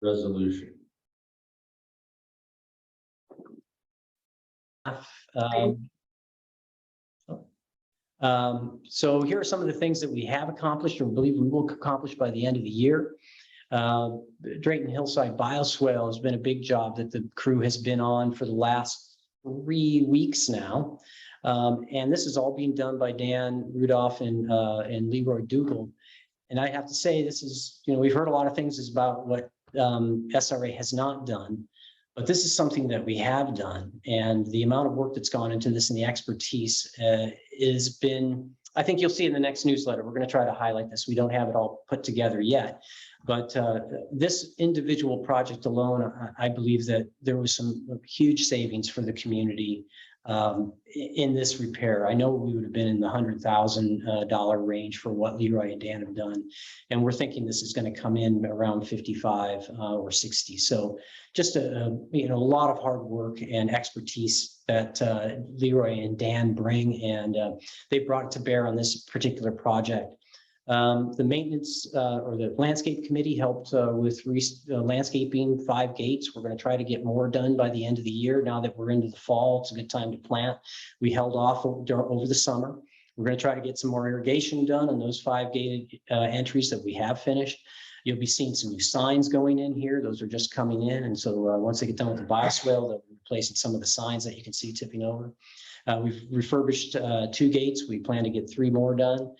resolution. So here are some of the things that we have accomplished or believe we will accomplish by the end of the year. Drayton Hillside Bioswale has been a big job that the crew has been on for the last 3 weeks now. And this is all being done by Dan Rudolph and Leroy Dougal. And I have to say, this is, we've heard a lot of things about what SRA has not done, but this is something that we have done. And the amount of work that's gone into this and the expertise has been, I think you'll see in the next newsletter, we're going to try to highlight this. We don't have it all put together yet, but this individual project alone, I believe that there was some huge savings for the community in this repair. I know we would have been in the $100,000 range for what Leroy and Dan have done, and we're thinking this is going to come in around 55 or 60. So just a lot of hard work and expertise that Leroy and Dan bring, and they brought it to bear on this particular project. The maintenance or the landscape committee helped with landscaping 5 gates. We're going to try to get more done by the end of the year. Now that we're into the fall, it's a good time to plant. We held off over the summer. We're going to try to get some more irrigation done on those 5 gated entries that we have finished. You'll be seeing some new signs going in here. Those are just coming in. And so once they get done with the bioswale, they'll be replacing some of the signs that you can see tipping over. We've refurbished 2 gates. We plan to get 3 more done.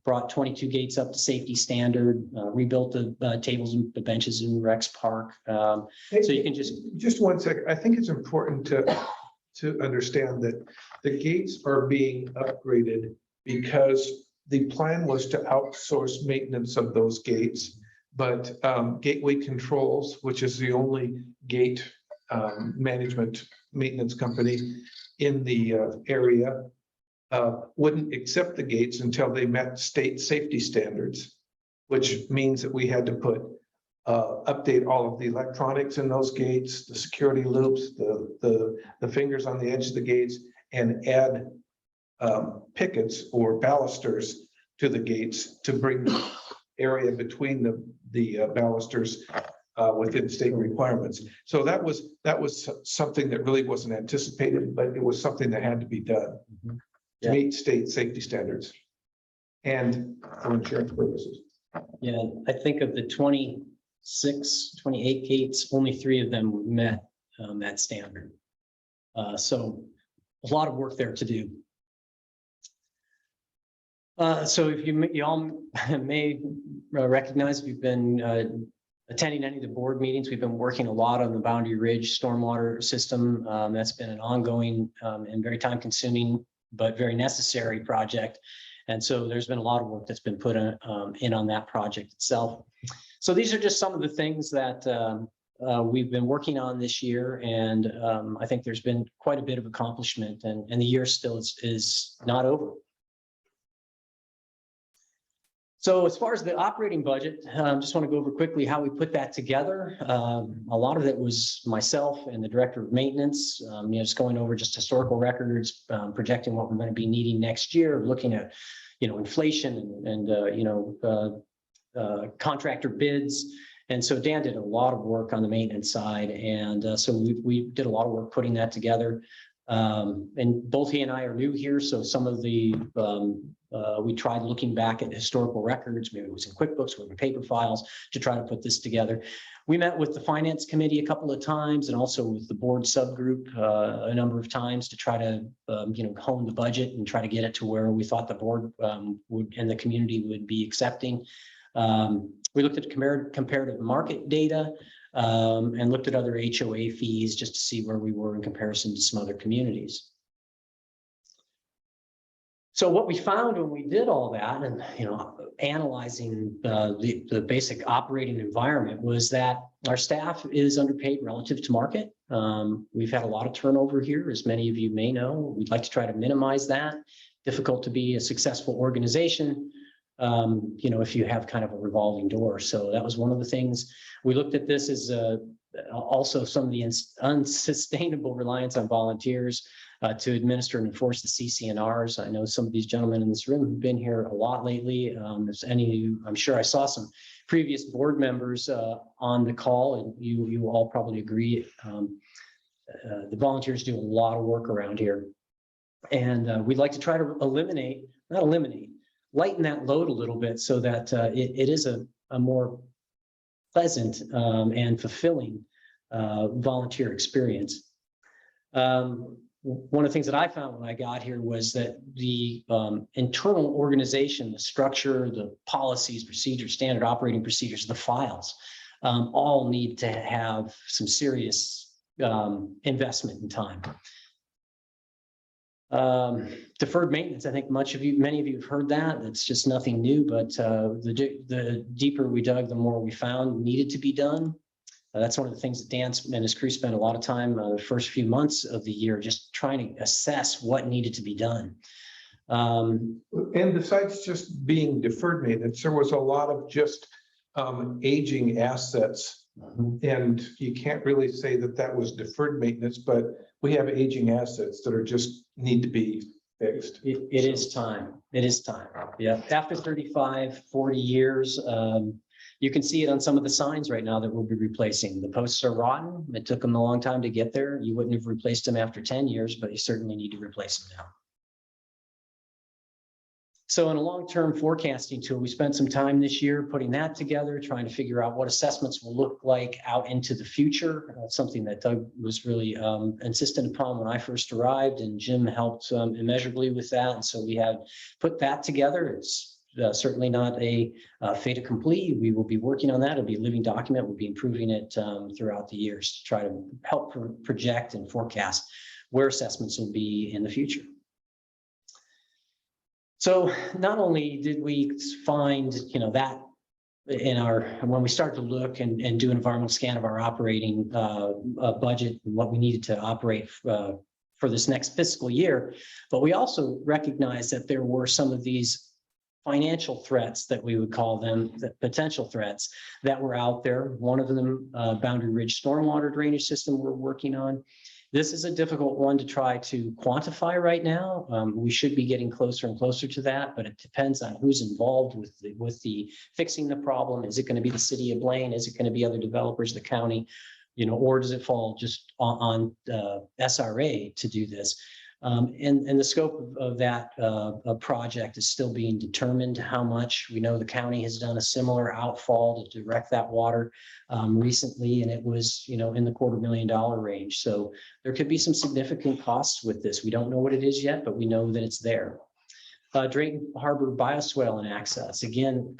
Brought 22 gates up to safety standard, rebuilt the tables and the benches in Rex Park. So you can just 1 second. I think it's important to understand that the gates are being upgraded because the plan was to outsource maintenance of those gates, but Gateway Controls, which is the only gate management maintenance company in the area, wouldn't accept the gates until they met state safety standards, which means that we had to update all of the electronics in those gates, the security loops, the fingers on the edge of the gates, and add pickets or balusters to the gates to bring the area between the balusters within state requirements. So that was something that really wasn't anticipated, but it was something that had to be done. Mm-hmm. To meet state safety standards and for insurance purposes. Yeah, I think of the 28 gates, only 3 of them met that standard. So a lot of work there to do. So if you all may recognize, if you've been attending any of the board meetings, we've been working a lot on the Boundary Ridge stormwater system. That's been an ongoing and very time-consuming but very necessary project. And so there's been a lot of work that's been put in on that project itself. So these are just some of the things that we've been working on this year. And I think there's been quite a bit of accomplishment, and the year still is not over. So as far as the operating budget, just want to go over quickly how we put that together. A lot of it was myself and the director of maintenance, just going over just historical records, projecting what we're going to be needing next year, looking at, inflation and contractor bids. And so Dan did a lot of work on the maintenance side. And so we did a lot of work putting that together. And both he and I are new here. So some of the, we tried looking back at historical records, maybe it was in QuickBooks or in paper files, to try to put this together. We met with the finance committee a couple of times and also with the board subgroup a number of times to try to, hone the budget and try to get it to where we thought the board would and the community would be accepting. We looked at comparative market data and looked at other HOA fees just to see where we were in comparison to some other communities. So what we found when we did all that and, analyzing the basic operating environment was that our staff is underpaid relative to market. We've had a lot of turnover here, as many of you may know. We'd like to try to minimize that. Difficult to be a successful organization, if you have kind of a revolving door. So that was one of the things. We looked at this as also some of the unsustainable reliance on volunteers to administer and enforce the CCNRs. I know some of these gentlemen in this room have been here a lot lately. If any, I'm sure I saw some previous board members on the call, and you all probably agree. The volunteers do a lot of work around here, and we'd like to try to lighten that load a little bit so that it is a more pleasant and fulfilling volunteer experience. One of the things that I found when I got here was that the internal organization, the structure, the policies, procedures, standard operating procedures, the files, all need to have some serious investment in time. Deferred maintenance, I think many of you have heard that. It's just nothing new, but the deeper we dug, the more we found needed to be done. That's one of the things that Dan and his crew spent a lot of time the first few months of the year just trying to assess what needed to be done. And besides just being deferred maintenance, there was a lot of just aging assets. And you can't really say that that was deferred maintenance, but we have aging assets that are just need to be fixed. It is time. It is time. Yeah. After 35, 40 years, you can see it on some of the signs right now that we'll be replacing. The posts are rotten. It took them a long time to get there. You wouldn't have replaced them after 10 years, but you certainly need to replace them now. So in a long-term forecasting tool, we spent some time this year putting that together, trying to figure out what assessments will look like out into the future. Something that Doug was really insistent upon when I first arrived, and Jim helped immeasurably with that. And so we have put that together. It's certainly not a fait accompli. We will be working on that. It'll be a living document. We'll be improving it throughout the years to try to help project and forecast where assessments will be in the future. So not only did we find, that in when we start to look and do an environmental scan of our operating budget and what we needed to operate for this next fiscal year, but we also recognized that there were some of these financial threats that we would call them, the potential threats that were out there. One of them, Boundary Ridge stormwater drainage system we're working on. This is a difficult one to try to quantify right now. We should be getting closer and closer to that, but it depends on who's involved with the fixing the problem. Is it going to be the city of Blaine? Is it going to be other developers, the county, or does it fall just on SRA to do this? And the scope of that project is still being determined. How much? We know the county has done a similar outfall to direct that water recently, and it was in the $250,000 range. So there could be some significant costs with this. We don't know what it is yet, but we know that it's there. Drayton Harbor bioswale and access. Again,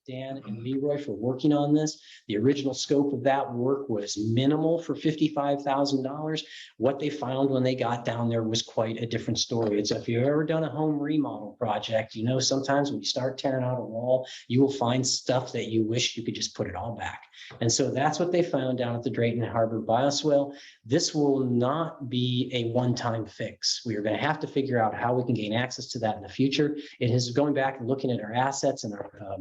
Dan and Leroy for working on this. The original scope of that work was minimal for $55,000. What they found when they got down there was quite a different story. It's if you've ever done a home remodel project, sometimes when you start tearing out a wall, you will find stuff that you wish you could just put it all back. And so that's what they found down at the Drayton Harbor bioswale. This will not be a one-time fix. We are going to have to figure out how we can gain access to that in the future. It is going back and looking at our assets and our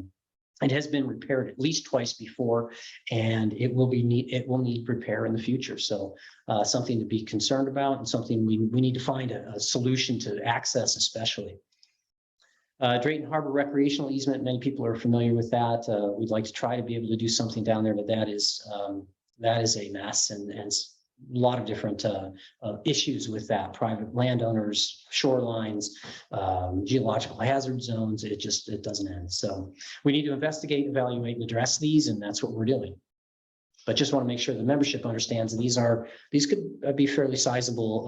it has been repaired at least twice before, and it will need repair in the future. So something to be concerned about, and something we need to find a solution to access, especially. Drayton Harbor recreational easement. Many people are familiar with that. We'd like to try to be able to do something down there, but that is a mess, and a lot of different issues with that. Private landowners, shorelines, geological hazard zones. It doesn't end. So we need to investigate, evaluate, and address these, and that's what we're doing. But just want to make sure the membership understands that these could be fairly sizable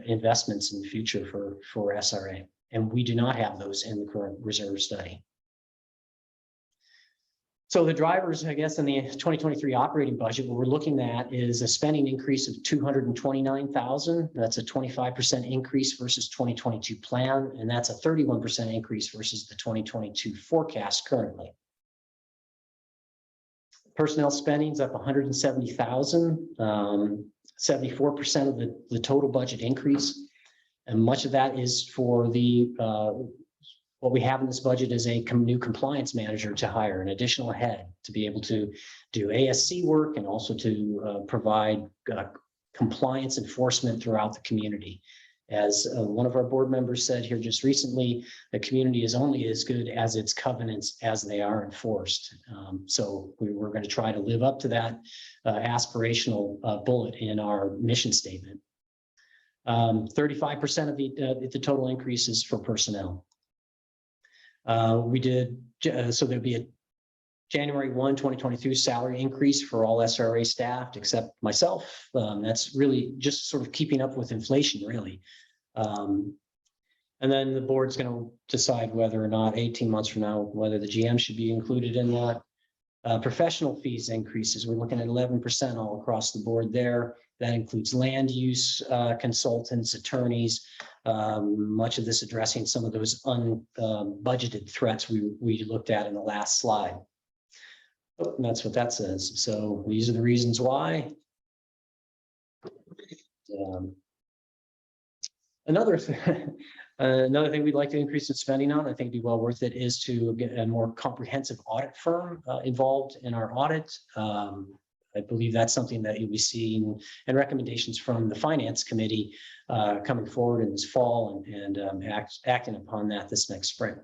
investments in the future for SRA, and we do not have those in the current reserve study. So the drivers, I guess, in the 2023 operating budget, what we're looking at is a spending increase of $229,000. That's a 25% increase versus 2022 plan, and that's a 31% increase versus the 2022 forecast currently. Personnel spending is up $170,000, 74% of the total budget increase, and much of that is for the What we have in this budget is a new compliance manager to hire, an additional head to be able to do ASC work and also to provide compliance enforcement throughout the community. As one of our board members said here just recently, the community is only as good as its covenants as they are enforced. So we're going to try to live up to that aspirational bullet in our mission statement. 35% of the total increase is for personnel. We did, so there'd be a January 1, 2022 salary increase for all SRA staff except myself. That's really just sort of keeping up with inflation, really. And then the board's going to decide whether or not 18 months from now, whether the GM should be included in that. Professional fees increases, we're looking at 11% all across the board there. That includes land use consultants, attorneys, much of this addressing some of those unbudgeted threats we looked at in the last slide. Oh, and that's what that says. So these are the reasons why. Another thing we'd like to increase in spending on, I think it'd be well worth it, is to get a more comprehensive audit firm involved in our audit. I believe that's something that you'll be seeing and recommendations from the finance committee coming forward in this fall and acting upon that this next spring.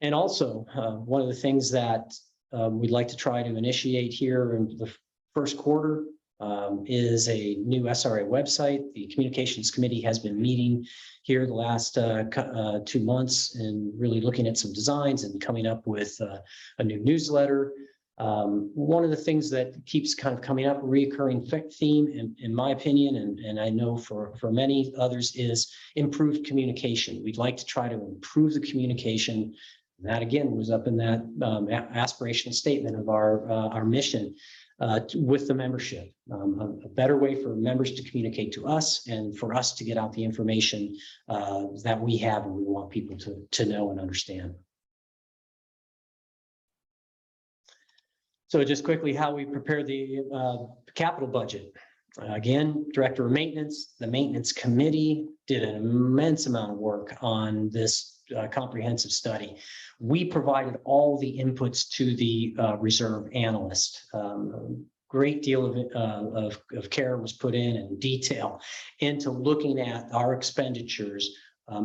And also one of the things that we'd like to try to initiate here in the first quarter is a new SRA website. The communications committee has been meeting here the last 2 months and really looking at some designs and coming up with a new newsletter. One of the things that keeps kind of coming up, a recurring theme, in my opinion, and I know for many others, is improved communication. We'd like to try to improve the communication. And that again was up in that aspirational statement of our mission with the membership. A better way for members to communicate to us and for us to get out the information that we have and we want people to know and understand. So just quickly, how we prepare the capital budget. Again, Director of Maintenance, the Maintenance Committee did an immense amount of work on this comprehensive study. We provided all the inputs to the reserve analyst. Great deal of care was put in and detail into looking at our expenditures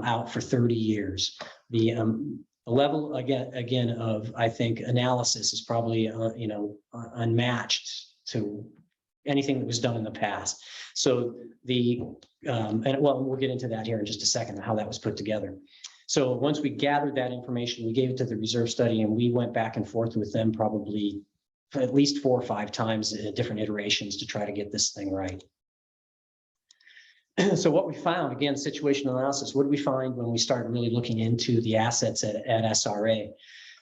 out for 30 years. The level again of, I think, analysis is probably unmatched to anything that was done in the past. So and well, we'll get into that here in just a second, how that was put together. So once we gathered that information, we gave it to the reserve study and we went back and forth with them probably for at least 4 or 5 times in different iterations to try to get this thing right. So what we found, again, situational analysis, what did we find when we started really looking into the assets at SRA?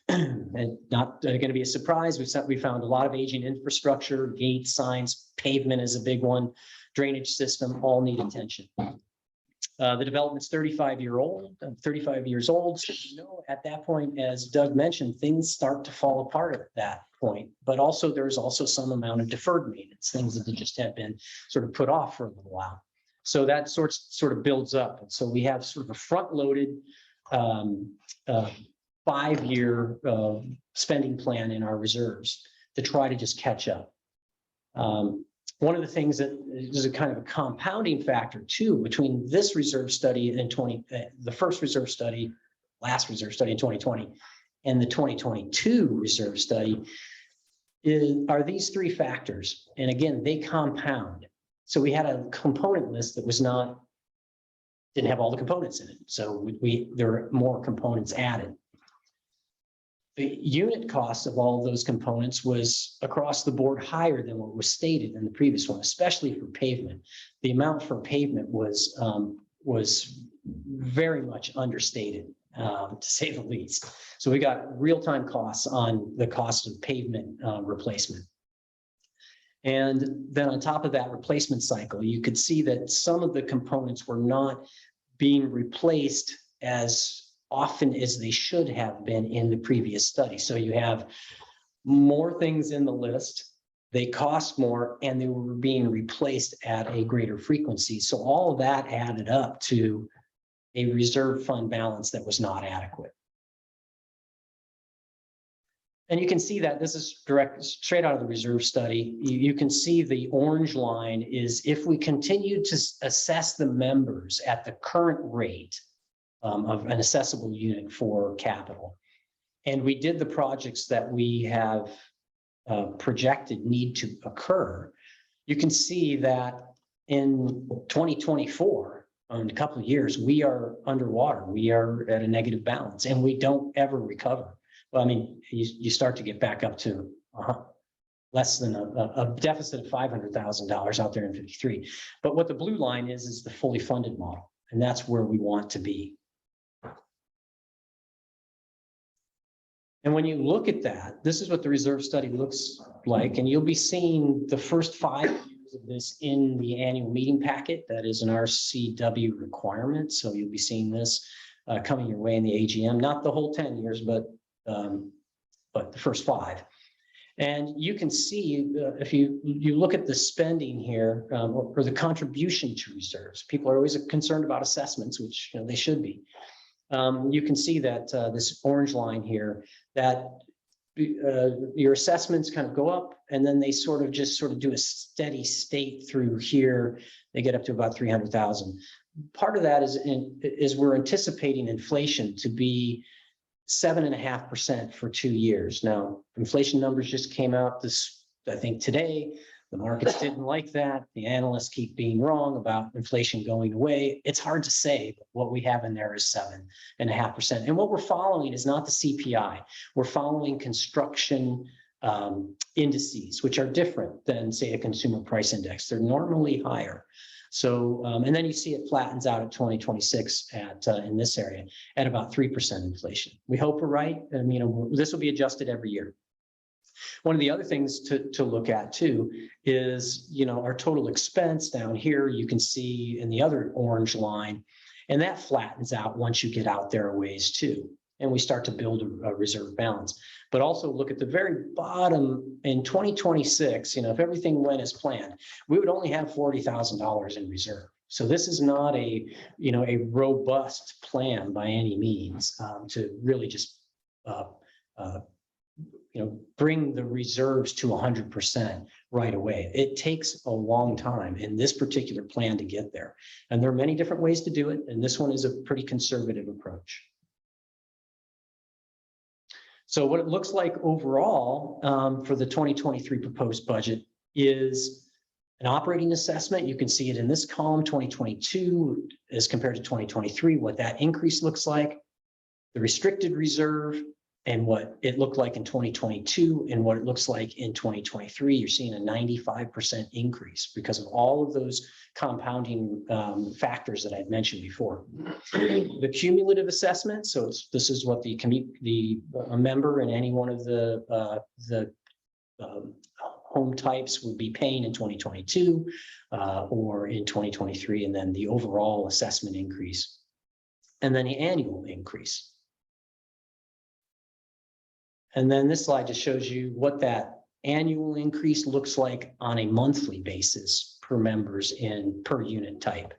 And not going to be a surprise, we found a lot of aging infrastructure, gates, signs, pavement is a big one, drainage system, all need attention. The development's 35 years old. So, at that point, as Doug mentioned, things start to fall apart at that point. But also, there's also some amount of deferred maintenance, things that just have been sort of put off for a little while. So that sort of builds up. And so we have sort of a front-loaded 5-year spending plan in our reserves to try to just catch up. One of the things that is a kind of a compounding factor too between this reserve study and the first reserve study, last reserve study in 2020, and the 2022 reserve study are these 3 factors. And again, they compound. So we had a component list that didn't have all the components in it. So there were more components added. The unit cost of all of those components was across the board higher than what was stated in the previous one, especially for pavement. The amount for pavement was very much understated, to say the least. So we got real-time costs on the cost of pavement replacement. And then on top of that replacement cycle, you could see that some of the components were not being replaced as often as they should have been in the previous study. So you have more things in the list, they cost more, and they were being replaced at a greater frequency. So all of that added up to a reserve fund balance that was not adequate. And you can see that this is straight out of the reserve study. You can see the orange line is if we continue to assess the members at the current rate of an assessable unit for capital, and we did the projects that we have projected need to occur, you can see that in 2024, in a couple of years, we are underwater. We are at a negative balance and we don't ever recover. Well, I mean, you start to get back up to less than a deficit of $500,000 out there in 53. But what the blue line is the fully funded model. And that's where we want to be. And when you look at that, this is what the reserve study looks like. And you'll be seeing the first 5 years of this in the annual meeting packet. That is an RCW requirement. So you'll be seeing this coming your way in the AGM, not the whole 10 years, but the first 5. And you can see if you look at the spending here or the contribution to reserves, people are always concerned about assessments, which they should be. You can see that this orange line here, that your assessments kind of go up and then they sort of do a steady state through here. They get up to about 300,000. Part of that is we're anticipating inflation to be 7.5% for 2 years. Now, inflation numbers just came out I think today. The markets didn't like that. The analysts keep being wrong about inflation going away. It's hard to say, but what we have in there is 7.5%. And what we're following is not the CPI. We're following construction indices, which are different than, say, a consumer price index. They're normally higher. So, and then you see it flattens out at 2026 in this area at about 3% inflation. We hope we're right. And, this will be adjusted every year. One of the other things to look at too is, our total expense down here, you can see in the other orange line, and that flattens out once you get out there a ways too. And we start to build a reserve balance. But also look at the very bottom in 2026, if everything went as planned, we would only have $40,000 in reserve. So this is not a robust plan by any means to really just bring the reserves to 100% right away. It takes a long time in this particular plan to get there. And there are many different ways to do it. And this one is a pretty conservative approach. So what it looks like overall for the 2023 proposed budget is an operating assessment. You can see it in this column, 2022 as compared to 2023, what that increase looks like, the restricted reserve, and what it looked like in 2022 and what it looks like in 2023. You're seeing a 95% increase because of all of those compounding factors that I'd mentioned before. The cumulative assessment, so this is what a member in any one of the home types would be paying in 2022 or in 2023, and then the overall assessment increase, and then the annual increase. And then this slide just shows you what that annual increase looks like on a monthly basis per members per unit type.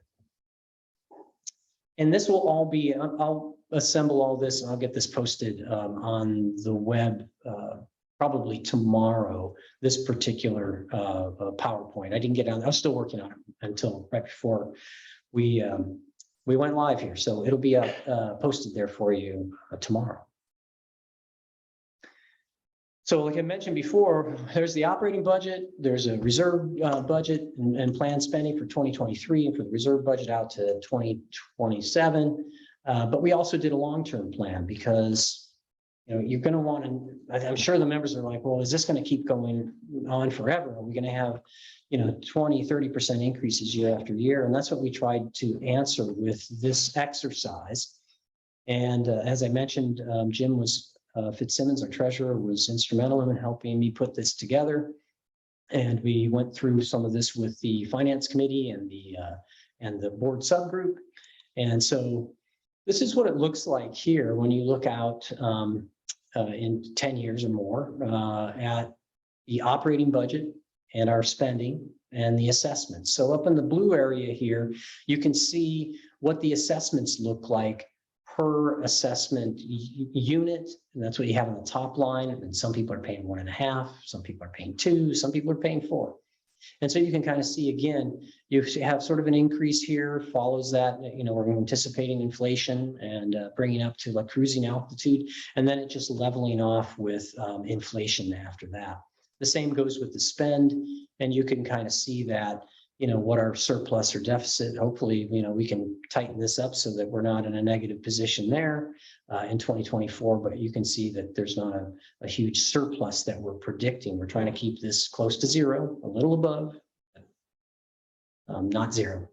And this will all be, I'll assemble all this and I'll get this posted on the web probably tomorrow, this particular PowerPoint. I didn't get on, I was still working on it until right before we went live here. So it'll be posted there for you tomorrow. So like I mentioned before, there's the operating budget, there's a reserve budget and planned spending for 2023 and for the reserve budget out to 2027. But we also did a long-term plan because, you're going to want to, I'm sure the members are like, well, is this going to keep going on forever? Are we going to have, 20, 30% increases year after year? And that's what we tried to answer with this exercise. And as I mentioned, Jim Fitzsimmons, our treasurer, was instrumental in helping me put this together. And we went through some of this with the finance committee and the board subgroup. And so this is what it looks like here when you look out in 10 years or more at the operating budget and our spending and the assessments. So up in the blue area here, you can see what the assessments look like per assessment unit. And that's what you have on the top line. And some people are paying 1.5, some people are paying 2, some people are paying 4. And so you can kind of see, again, you have sort of an increase here, follows that, we're anticipating inflation and bringing up to like cruising altitude, and then it just leveling off with inflation after that. The same goes with the spend, and you can kind of see that, what our surplus or deficit, hopefully, we can tighten this up so that we're not in a negative position there in 2024, but you can see that there's not a huge surplus that we're predicting. We're trying to keep this close to zero, a little above, not zero.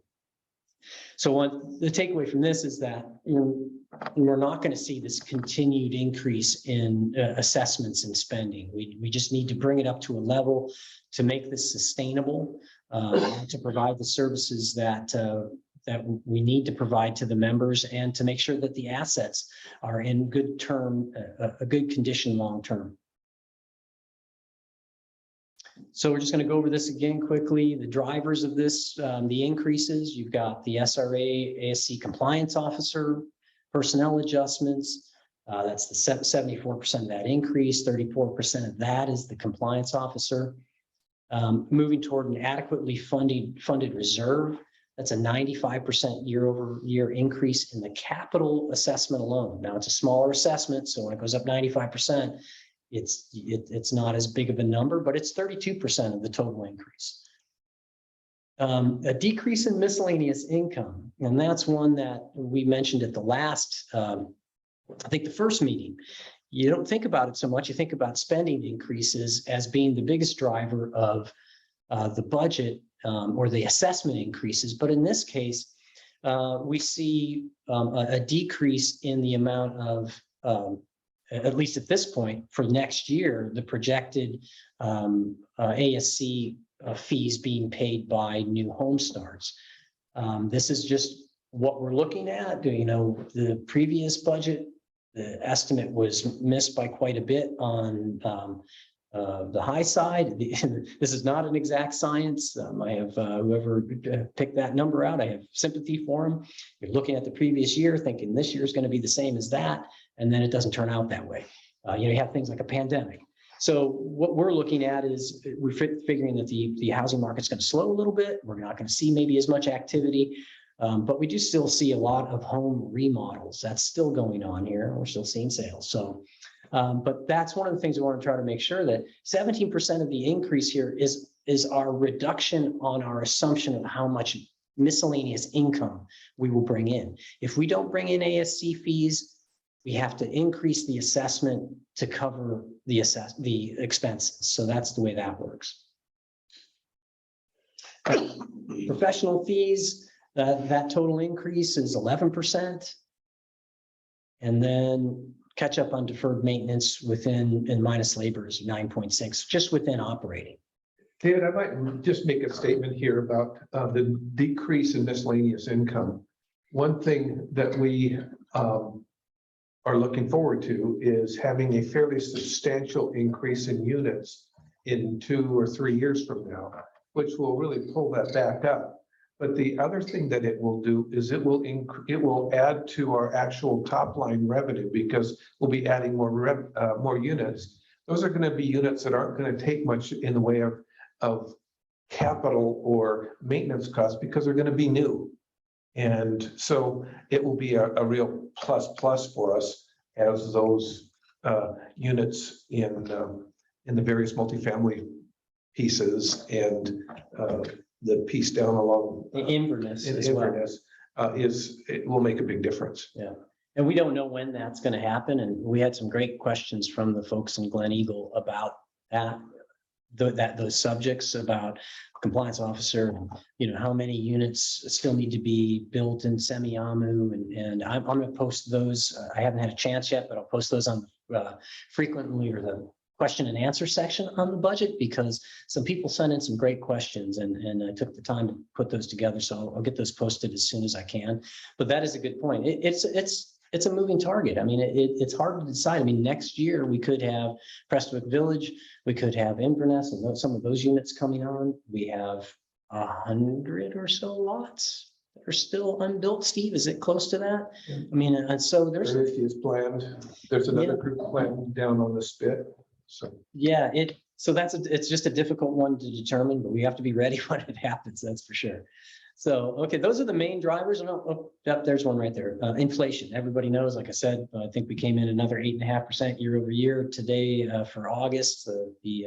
So the takeaway from this is that we're not going to see this continued increase in assessments and spending. We just need to bring it up to a level to make this sustainable, to provide the services that we need to provide to the members, and to make sure that the assets are in good condition long term. So we're just going to go over this again quickly. The drivers of this, the increases, you've got the SRA ASC compliance officer, personnel adjustments. That's the 74% of that increase. 34% of that is the compliance officer. Moving toward an adequately funded reserve. That's a 95% year-over-year increase in the capital assessment alone. Now it's a smaller assessment, so when it goes up 95%, it's not as big of a number, but it's 32% of the total increase. A decrease in miscellaneous income, and that's one that we mentioned at the last, I think the first meeting. You don't think about it so much. You think about spending increases as being the biggest driver of the budget or the assessment increases. But in this case, we see a decrease in the amount of, at least at this point for next year, the projected ASC fees being paid by new home starts. This is just what we're looking at. The previous budget, the estimate was missed by quite a bit on the high side. This is not an exact science. I have whoever picked that number out, I have sympathy for him. You're looking at the previous year thinking this year is going to be the same as that, and then it doesn't turn out that way. You have things like a pandemic. So what we're looking at is we're figuring that the housing market's going to slow a little bit. We're not going to see maybe as much activity. But we do still see a lot of home remodels. That's still going on here. We're still seeing sales. So, but that's one of the things we want to try to make sure that 17% of the increase here is our reduction on our assumption of how much miscellaneous income we will bring in. If we don't bring in ASC fees, we have to increase the assessment to cover the expenses. So that's the way that works. Professional fees. That total increase is 11%. And then catch up on deferred maintenance within and minus labor is 9.6, just within operating. David, I might just make a statement here about the decrease in miscellaneous income. One thing that we are looking forward to is having a fairly substantial increase in units in 2 or 3 years from now, which will really pull that back up. But the other thing that it will do is it will add to our actual top line revenue, because we'll be adding more units. Those are going to be units that aren't going to take much in the way of capital or maintenance costs, because they're going to be new. And so it will be a real plus for us as those units in the various multifamily pieces and the piece down along Inverness in as well. Inverness it will make a big difference. Yeah. And we don't know when that's going to happen. And we had some great questions from the folks in Glen Eagle about those subjects, about compliance officer, and how many units still need to be built in Semiahmoo, and I'm going to post those. I haven't had a chance yet, but I'll post those on frequently, or the question and answer section on the budget, because some people sent in some great questions, and I took the time to put those together. So I'll get those posted as soon as I can. But that is a good point. It's a moving target. I mean, it's hard to decide. I mean, next year we could have Prestwick Village, we could have Inverness and some of those units coming on. We have 100 or so lots that are still unbuilt. Steve, is it close to that? Yeah. I mean, and so there's, 30 is planned. There's another Yeah. group planned down on the spit. So yeah, so it's just a difficult one to determine, but we have to be ready when it happens, that's for sure. So, okay, those are the main drivers. And yep, there's one right there. Inflation, everybody knows, like I said, I think we came in another 8.5% year over year today for August, the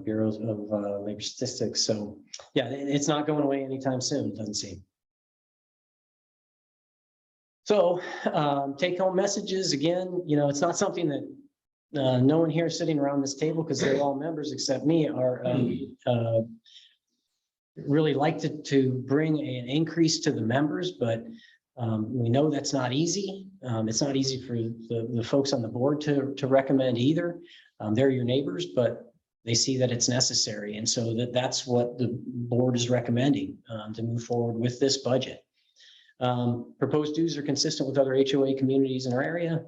Bureau of Labor Statistics. So yeah, it's not going away anytime soon, doesn't seem. So take home messages, again, you know, it's not something that no one here sitting around this table, because they're all members except me, are really like to bring an increase to the members, but we know that's not easy. It's not easy for the folks on the board to recommend either. They're your neighbors, but they see that it's necessary. And so that's what the board is recommending to move forward with this budget. Proposed dues are consistent with other HOA communities in our area.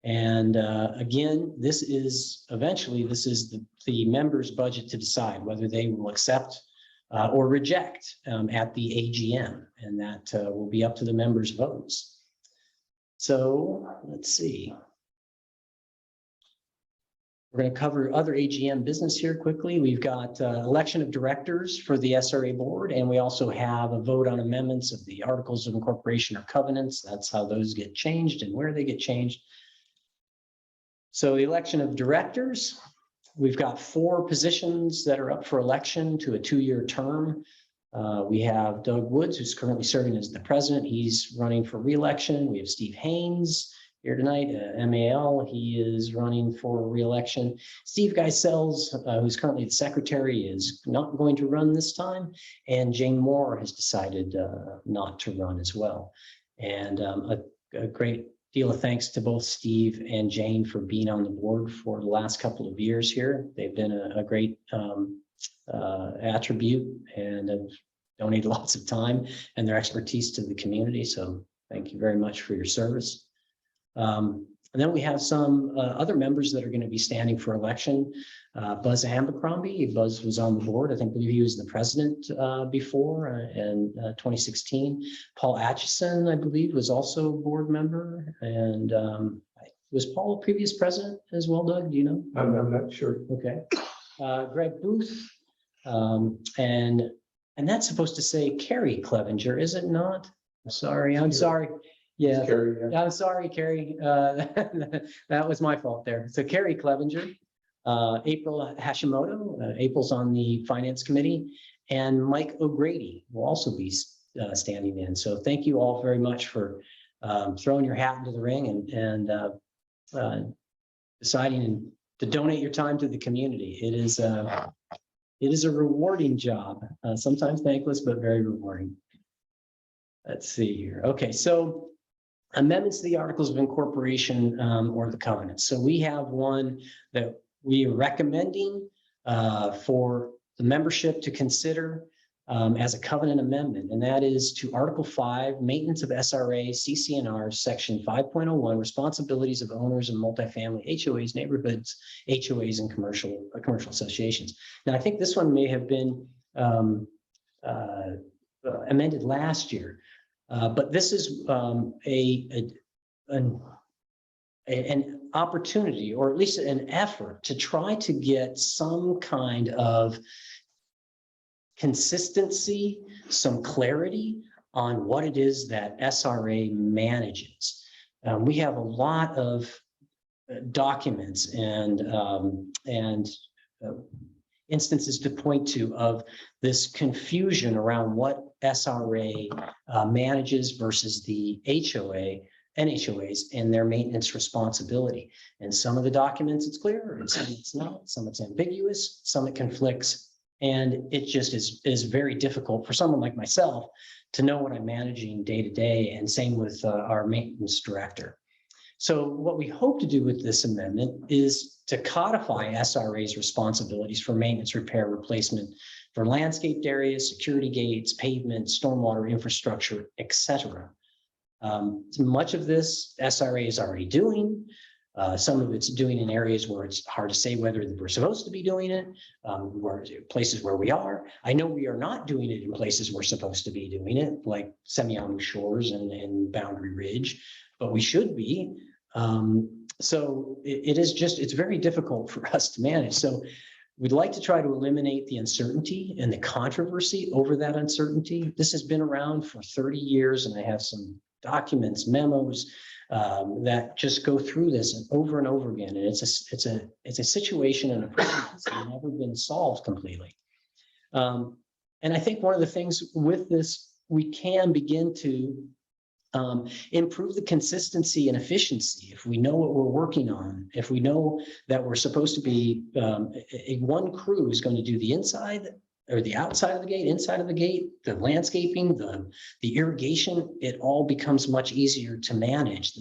And again, this is the members' budget to decide whether they will accept or reject at the AGM, and that will be up to the members' votes. So let's see. We're going to cover other AGM business here quickly. We've got election of directors for the SRA board, and we also have a vote on amendments of the articles of incorporation or covenants. That's how those get changed and where they get changed. So the election of directors, we've got 4 positions that are up for election to a 2-year term. We have Doug Woods, who's currently serving as the president. He's running for re-election. We have Steve Haynes here tonight, MAL. He is running for re-election. Steve Geisels, who's currently the secretary, is not going to run this time. And Jane Moore has decided not to run as well. And a great deal of thanks to both Steve and Jane for being on the board for the last couple of years here. They've been a great attribute and have donated lots of time and their expertise to the community. So thank you very much for your service. And then we have some other members that are going to be standing for election. Buzz Abercrombie. Buzz was on the board. I believe he was the president before in 2016. Paul Atchison, I believe, was also a board member. And was Paul a previous president as well, Doug? Do you know? I'm not sure. Okay. Greg Booth. And that's supposed to say Carrie Clevenger, is it not? I'm sorry. Yeah, Carrie, yeah. I'm sorry, Carrie. That was my fault there. So Carrie Clevenger, April Hashimoto, April's on the finance committee, and Mike O'Grady will also be standing in. So thank you all very much for throwing your hat into the ring and deciding to donate your time to the community. It is a rewarding job, sometimes thankless, but very rewarding. Let's see here. Okay, so amendments to the articles of incorporation or the covenants. So we have one that we are recommending for the membership to consider as a covenant amendment, and that is to Article 5, Maintenance of SRA, CCNR, Section 5.01, Responsibilities of Owners of Multifamily HOAs, Neighborhoods, HOAs, and Commercial Associations. Now, I think this one may have been amended last year. But this is an opportunity, or at least an effort, to try to get some kind of consistency, some clarity on what it is that SRA manages. We have a lot of documents and instances to point to of this confusion around what SRA manages versus the HOA and HOAs and their maintenance responsibility. And some of the documents it's clear, and some it's not, some it's ambiguous, some it conflicts. And it just is very difficult for someone like myself to know what I'm managing day to day, and same with our maintenance director. So what we hope to do with this amendment is to codify SRA's responsibilities for maintenance, repair, replacement for landscaped areas, security gates, pavement, stormwater infrastructure, etc. Much of this SRA is already doing. Some of it's doing in areas where it's hard to say whether we're supposed to be doing it, where places where we are. I know we are not doing it in places we're supposed to be doing it, like Semiahmoo Shores and Boundary Ridge, but we should be. So it is just, it's very difficult for us to manage. So we'd like to try to eliminate the uncertainty and the controversy over that uncertainty. This has been around for 30 years, and I have some documents, memos, that just go through this and over again. And it's a situation and a problem that's never been solved completely. And I think one of the things with this, we can begin to improve the consistency and efficiency if we know what we're working on. If we know that we're supposed to be one crew is going to do the inside or the outside of the gate, inside of the gate, the landscaping, the irrigation, it all becomes much easier to manage.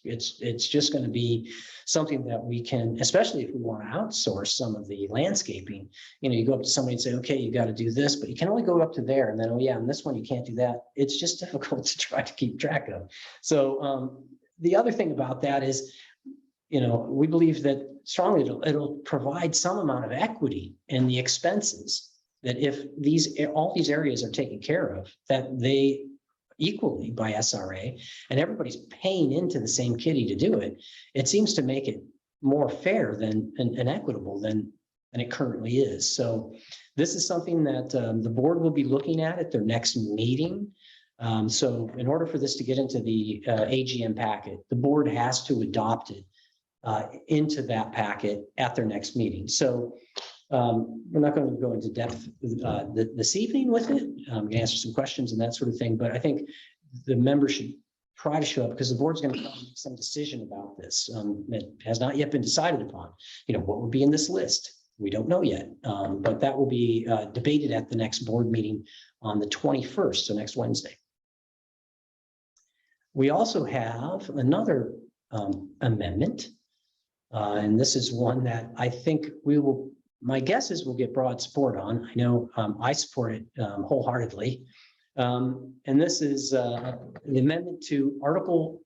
It's just going to be something that we can, especially if we want to outsource some of the landscaping. You know, you go up to somebody and say, okay, you got to do this, but you can only go up to there. And then, oh yeah, and this one, you can't do that. It's just difficult to try to keep track of. So the other thing about that is, you know, we believe that strongly it'll provide some amount of equity in the expenses, that if all these areas are taken care of, that they equally by SRA, and everybody's paying into the same kitty to do it, it seems to make it more fair and equitable than it currently is. So this is something that the board will be looking at their next meeting. So in order for this to get into the AGM packet, the board has to adopt it into that packet at their next meeting. So we're not going to go into depth this evening with it. I'm going to answer some questions and that sort of thing, but I think the members should try to show up because the board's going to make some decision about this. It has not yet been decided upon. You know, what would be in this list? We don't know yet, but that will be debated at the next board meeting on the 21st, so next Wednesday. We also have another amendment, and this is one that I think we will, my guess is we'll get broad support on. I know I support it wholeheartedly. And this is the amendment to Article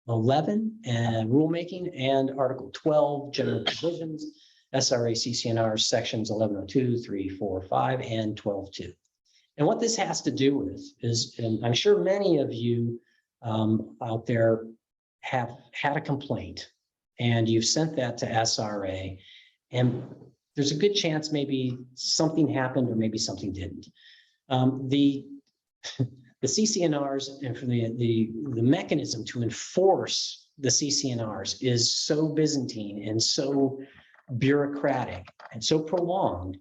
11 and rulemaking and Article 12 general provisions, SRA CCNR sections 1102, 3, 4, 5, and 12.2. And what this has to do with is, and I'm sure many of you out there have had a complaint and you've sent that to SRA, and there's a good chance maybe something happened or maybe something didn't. The CCNRs and for the mechanism to enforce the CCNRs is so Byzantine and so bureaucratic and so prolonged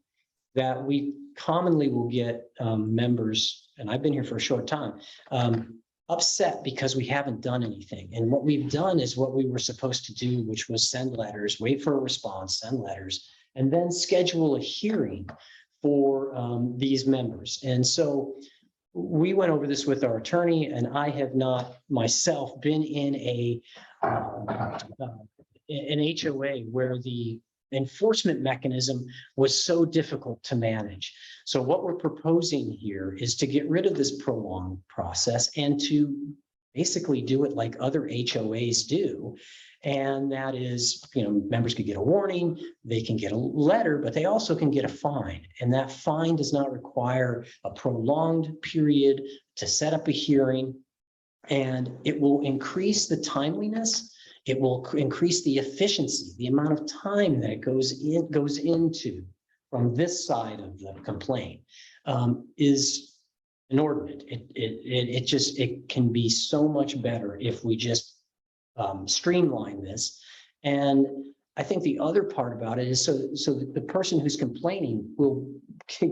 that we commonly will get members, and I've been here for a short time, upset because we haven't done anything. And what we've done is what we were supposed to do, which was send letters, wait for a response, send letters, and then schedule a hearing for these members. And so we went over this with our attorney, and I have not myself been in an HOA where the enforcement mechanism was so difficult to manage. So what we're proposing here is to get rid of this prolonged process and to basically do it like other HOAs do. And that is, you know, members could get a warning, they can get a letter, but they also can get a fine. And that fine does not require a prolonged period to set up a hearing. And it will increase the timeliness. It will increase the efficiency, the amount of time that it goes into from this side of the complaint is inordinate. It can be so much better if we just streamline this. And I think the other part about it is so the person who's complaining will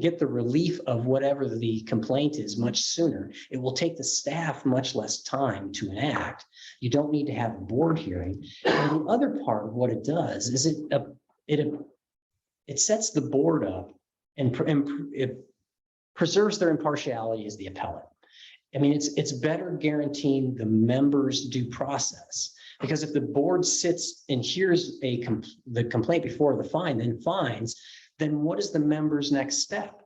get the relief of whatever the complaint is much sooner. It will take the staff much less time to enact. You don't need to have a board hearing. And the other part of what it does is it sets the board up and it preserves their impartiality as the appellate. I mean, it's better guaranteeing the members' due process, because if the board sits and hears the complaint before the fine, then fines, then what is the member's next step?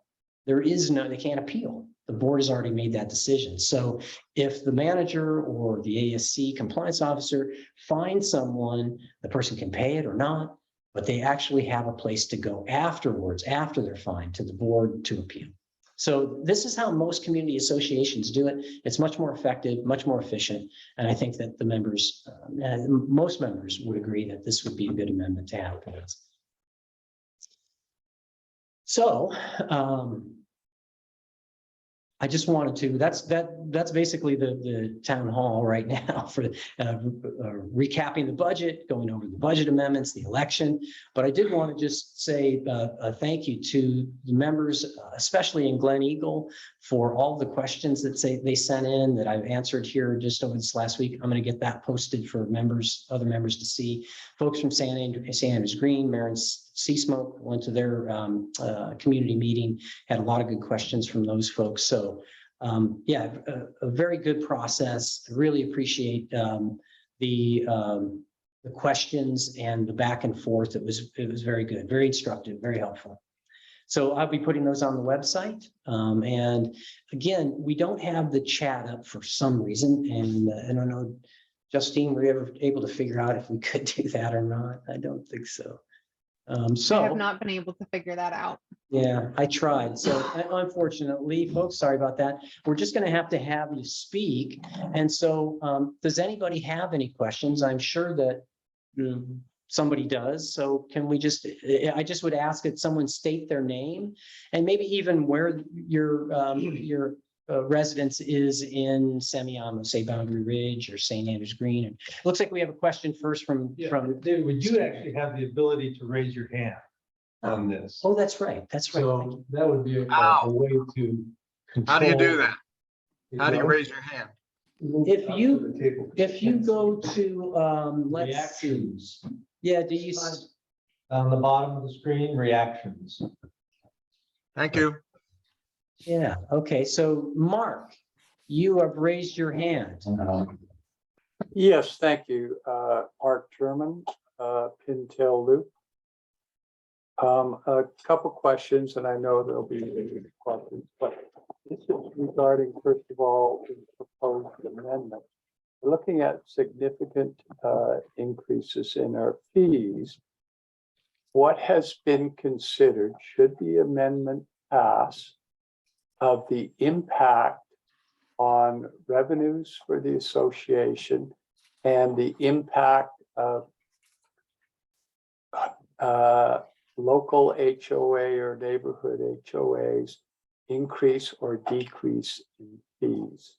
they can't appeal. The board has already made that decision. So if the manager or the ASC compliance officer finds someone, the person can pay it or not, but they actually have a place to go afterwards, after they're fined, to the board to appeal. So this is how most community associations do it. It's much more effective, much more efficient. And I think that the members, most members would agree that this would be a good amendment to have. So I just wanted to, that's basically the town hall right now for recapping the budget, going over the budget amendments, the election. But I did want to just say a thank you to the members, especially in Glen Eagle, for all the questions that they sent in that I've answered here just over this last week. I'm going to get that posted for members, other members to see. Folks from San Andrews Green, Marin Sea Smoke went to their community meeting, had a lot of good questions from those folks. So yeah, a very good process. I really appreciate the questions and the back and forth. It was very good, very instructive, very helpful. So I'll be putting those on the website. And again, we don't have the chat up for some reason. And I don't know, Justine, were you ever able to figure out if we could do that or not? I don't think so. I have not been able to figure that out. Yeah, I tried. So unfortunately, folks, sorry about that. We're just going to have you speak. And so does anybody have any questions? I'm sure that somebody does. So can we just, I just would ask that someone state their name and maybe even where your residence is in Semiahmoo, say Boundary Ridge or St. Andrews Green. And it looks like we have a question first from David, would you actually have the ability to raise your hand on this? Oh, that's right. That's right. So that would be a way to control. How do you do that? How do you raise your hand? If you go to Reactions. Yeah, do you On the bottom of the screen, reactions. Thank you. Yeah, okay, so Mark, you have raised your hand. Yes, thank you. Mark German, Pintail Loop. A couple questions, and I know there'll be questions, but this is regarding, first of all, the proposed amendment. We're looking at significant increases in our fees. What has been considered, should the amendment pass, of the impact on revenues for the association and the impact of local HOA or neighborhood HOAs increase or decrease in fees?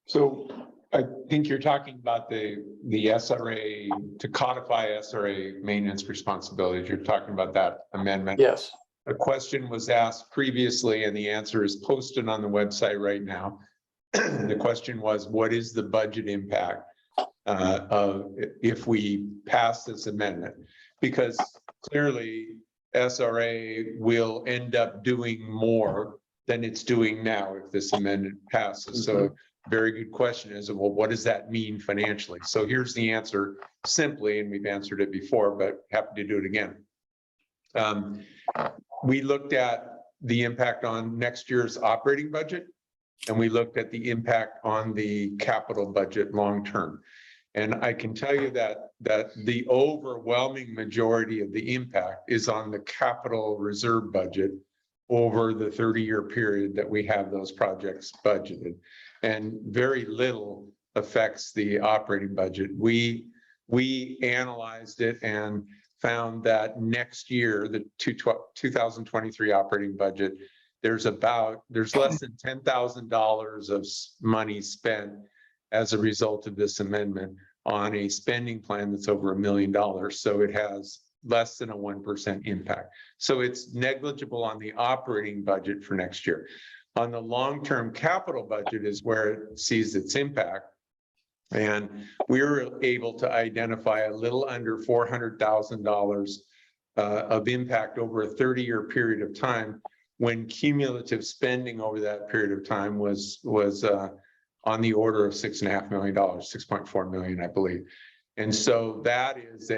So I think you're talking about the SRA, to codify SRA maintenance responsibilities. You're talking about that amendment. Yes. A question was asked previously and the answer is posted on the website right now. The question was, what is the budget impact if we pass this amendment? Because clearly SRA will end up doing more than it's doing now if this amendment passes. So very good question is, well, what does that mean financially? So here's the answer simply, and we've answered it before, but happy to do it again. We looked at the impact on next year's operating budget, and we looked at the impact on the capital budget long-term. And I can tell you that the overwhelming majority of the impact is on the capital reserve budget over the 30-year period that we have those projects budgeted. And very little affects the operating budget. We analyzed it and found that next year, the 2023 operating budget, there's less than $10,000 of money spent as a result of this amendment on a spending plan that's over $1 million. So it has less than a 1% impact. So it's negligible on the operating budget for next year. On the long-term capital budget is where it sees its impact. And we were able to identify a little under $400,000 of impact over a 30-year period of time, when cumulative spending over that period of time was on the order of $6.5 million, $6.4 million, I believe. And so that is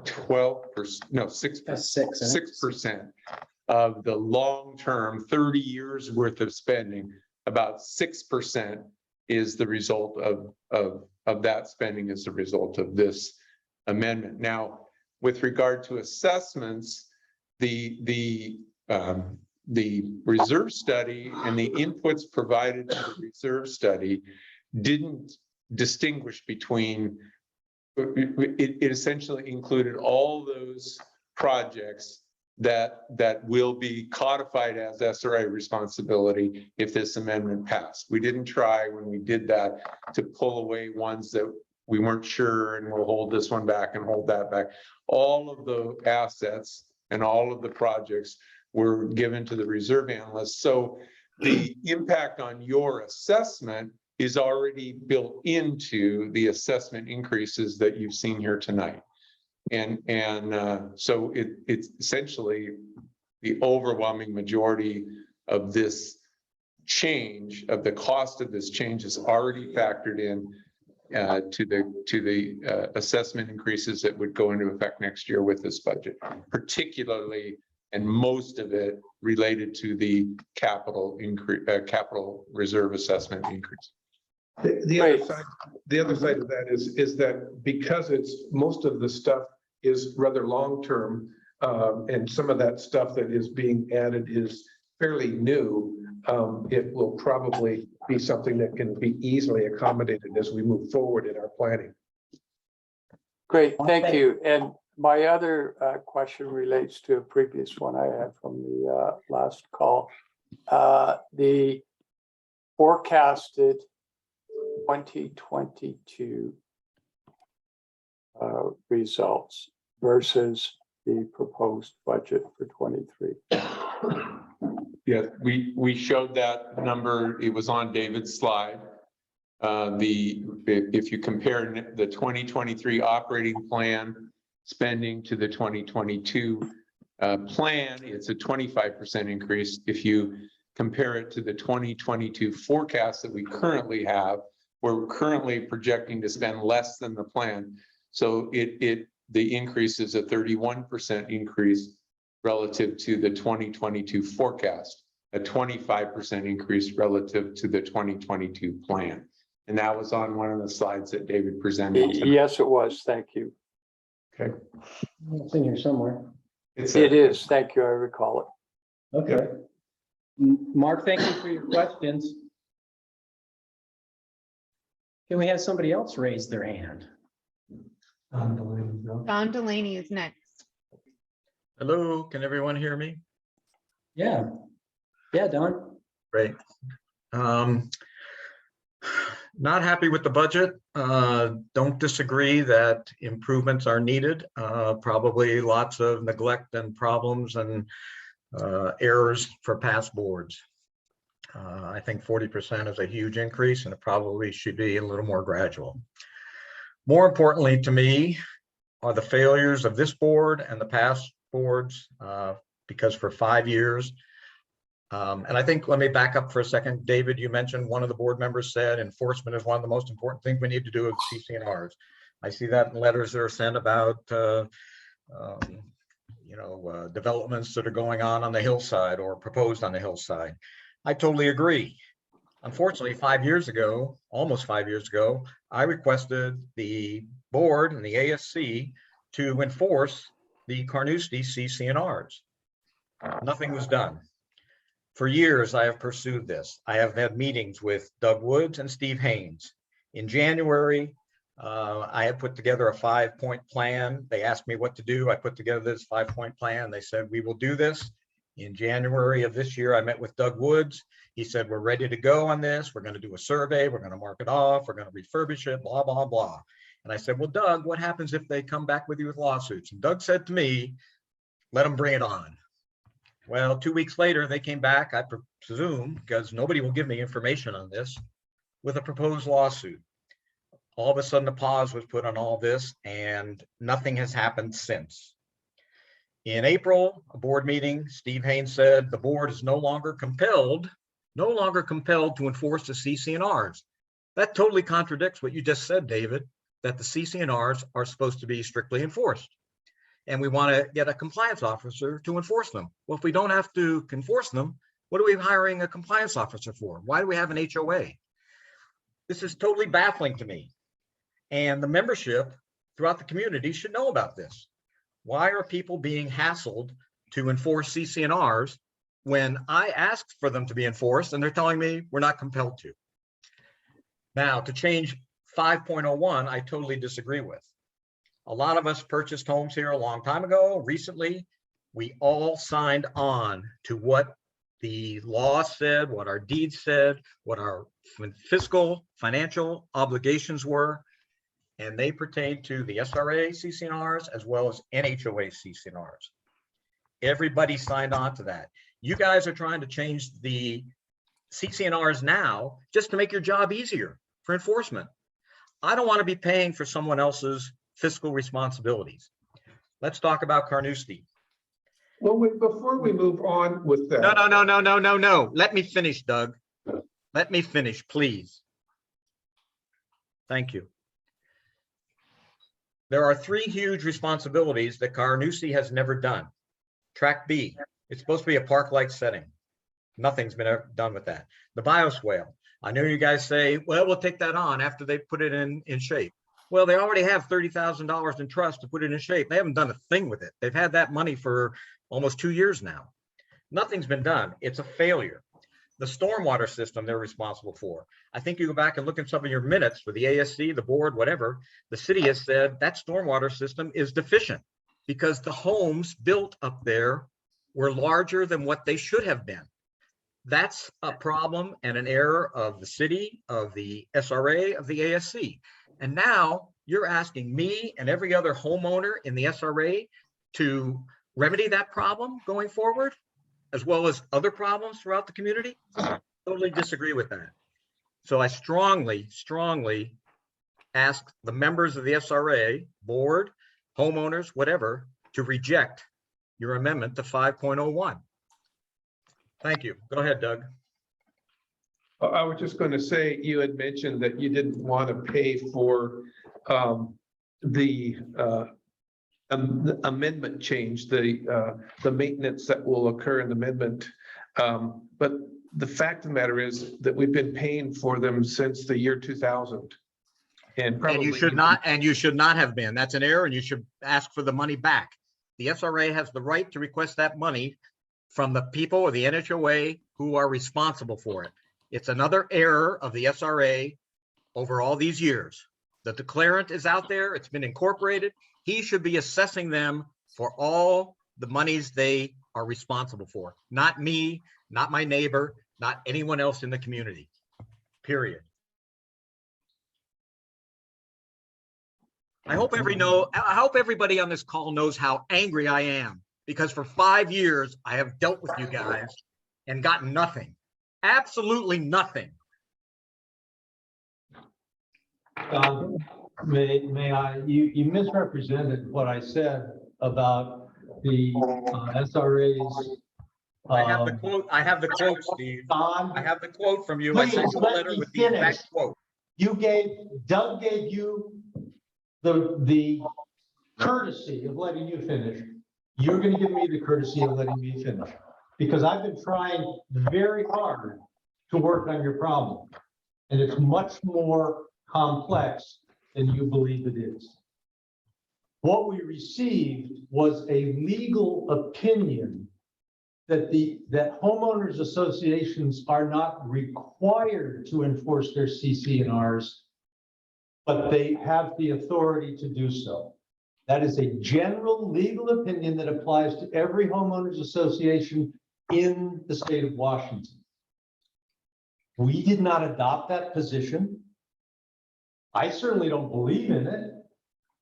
12%, no, 6%. That's 6. I think. 6% of the long-term 30 years worth of spending, about 6% is the result of that spending as a result of this amendment. Now, with regard to assessments, the reserve study and the inputs provided to the reserve study didn't distinguish between, it essentially included all those projects that will be codified as SRA responsibility if this amendment passed. We didn't try when we did that to pull away ones that we weren't sure and we'll hold this one back and hold that back. All of the assets and all of the projects were given to the reserve analysts. So the impact on your assessment is already built into the assessment increases that you've seen here tonight. And so it's essentially the overwhelming majority of this change, of the cost of this change, is already factored in to the assessment increases that would go into effect next year with this budget, particularly, and most of it related to the capital increase, capital reserve assessment increase. The other side of that is that because it's most of the stuff is rather long-term, and some of that stuff that is being added is fairly new, it will probably be something that can be easily accommodated as we move forward in our planning. Great, thank you. And my other question relates to a previous one I had from the last call. The forecasted 2022 results versus the proposed budget for 23. Yeah, we showed that number. It was on David's slide. If you compare the 2023 operating plan spending to the 2022 plan, it's a 25% increase. If you compare it to the 2022 forecast that we currently have, we're currently projecting to spend less than the plan. So the increase is a 31% increase relative to the 2022 forecast, a 25% increase relative to the 2022 plan. And that was on one of the slides that David presented tonight. Yes, it was. Thank you. Okay. It's in here somewhere. It is. Thank you. I recall it. Okay. Mark, thank you for your questions. Can we have somebody else raise their hand? Don Delaney is next. Hello, can everyone hear me? Yeah. Yeah, Don. Great. Not happy with the budget. Don't disagree that improvements are needed. Probably lots of neglect and problems and errors for past boards. I think 40% is a huge increase and it probably should be a little more gradual. More importantly to me are the failures of this board and the past boards, because for 5 years, and I think, let me back up for a second. David, you mentioned one of the board members said enforcement is one of the most important things we need to do with CC&Rs. I see that in letters that are sent about, developments that are going on the hillside or proposed on the hillside. I totally agree. Unfortunately, 5 years ago, almost 5 years ago, I requested the board and the ASC to enforce the Carnoustie CC&Rs. Nothing was done. For years, I have pursued this. I have had meetings with Doug Woods and Steve Haynes. In January, I had put together a 5-point plan. They asked me what to do. I put together this 5-point plan. They said, we will do this. In January of this year, I met with Doug Woods. He said, we're ready to go on this. We're going to do a survey. We're going to mark it off. We're going to refurbish it, blah, blah, blah. And I said, well, Doug, what happens if they come back with you with lawsuits? And Doug said to me, let them bring it on. Well, 2 weeks later, they came back, I presume, because nobody will give me information on this, with a proposed lawsuit. All of a sudden, a pause was put on all this, and nothing has happened since. In April, a board meeting, Steve Haynes said the board is no longer compelled to enforce the CC&Rs. That totally contradicts what you just said, David, that the CC&Rs are supposed to be strictly enforced. and we want to get a compliance officer to enforce them. Well, if we don't have to enforce them, what are we hiring a compliance officer for? Why do we have an HOA? This is totally baffling to me. And the membership throughout the community should know about this. Why are people being hassled to enforce CCNRs when I asked for them to be enforced and they're telling me we're not compelled to? Now, to change 5.01, I totally disagree with. A lot of us purchased homes here a long time ago. Recently, we all signed on to what the law said, what our deeds said, what our fiscal financial obligations were, and they pertain to the SRA CCNRs as well as NHOA CCNRs. Everybody signed on to that. You guys are trying to change the CCNRs now just to make your job easier for enforcement. I don't want to be paying for someone else's fiscal responsibilities. Let's talk about Carnoustie. Well, before we move on with that. No. Let me finish, Doug. Let me finish, please. Thank you. There are 3 huge responsibilities that Carnoustie has never done. Track B, it's supposed to be a park-like setting. Nothing's been done with that. The bioswale, I know you guys say, well, we'll take that on after they put it in shape. Well, they already have $30,000 in trust to put it in shape. They haven't done a thing with it. They've had that money for almost 2 years now. Nothing's been done. It's a failure. The stormwater system they're responsible for. I think you go back and look at some of your minutes for the ASC, the board, whatever. The city has said that stormwater system is deficient because the homes built up there were larger than what they should have been. That's a problem and an error of the city, of the SRA, of the ASC. And now you're asking me and every other homeowner in the SRA to remedy that problem going forward, as well as other problems throughout the community? Totally disagree with that. So I strongly ask the members of the SRA, board, homeowners, whatever, to reject your amendment to 5.01. Thank you. Go ahead, Doug. I was just going to say, you had mentioned that you didn't want to pay for the amendment change, the maintenance that will occur in the amendment. But the fact of the matter is that we've been paying for them since the year 2000. And you should not have been. That's an error, and you should ask for the money back. The SRA has the right to request that money from the people of the NHOA who are responsible for it. It's another error of the SRA over all these years. The declarant is out there. It's been incorporated. He should be assessing them for all the monies they are responsible for. Not me, not my neighbor, not anyone else in the community, period. I hope everybody on this call knows how angry I am, because for 5 years I have dealt with you guys and gotten nothing, absolutely nothing. May I, you misrepresented what I said about the I SRA's. have the quote, Steve. I have the quote from you. I sent you a letter with the exact quote. Doug gave you the courtesy of letting you finish. You're going to give me the courtesy of letting me finish, because I've been trying very hard to work on your problem, and it's much more complex than you believe it is. What we received was a legal opinion that that homeowners associations are not required to enforce their CCNRs, but they have the authority to do so. That is a general legal opinion that applies to every homeowners association in the state of Washington. We did not adopt that position. I certainly don't believe in it,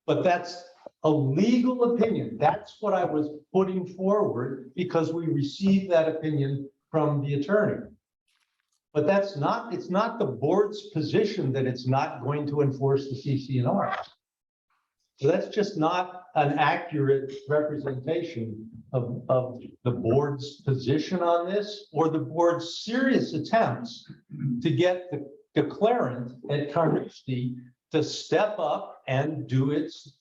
but that's a legal opinion. That's what I was putting forward because we received that opinion from the attorney. But it's not the board's position that it's not going to enforce the CCNRs. So that's just not an accurate representation of the board's position on this, or the board's serious attempts to get the declarant at Carnoustie to step up and do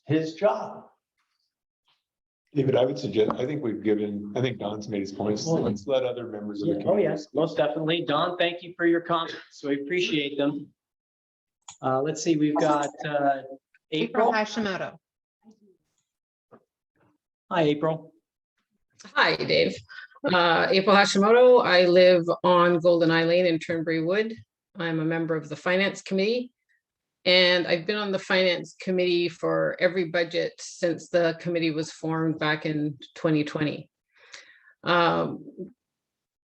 his job. David, I would suggest, I think Don's made his points. Let's let other members of the Oh, community. yes, most definitely. Don, thank you for your comments. We appreciate them. Let's see, we've got April April. Hashimoto. Hi, April. Hi, Dave. April Hashimoto. I live on Golden Eye Lane in Turnberry Wood. I'm a member of the Finance Committee. And I've been on the Finance Committee for every budget since the committee was formed back in 2020.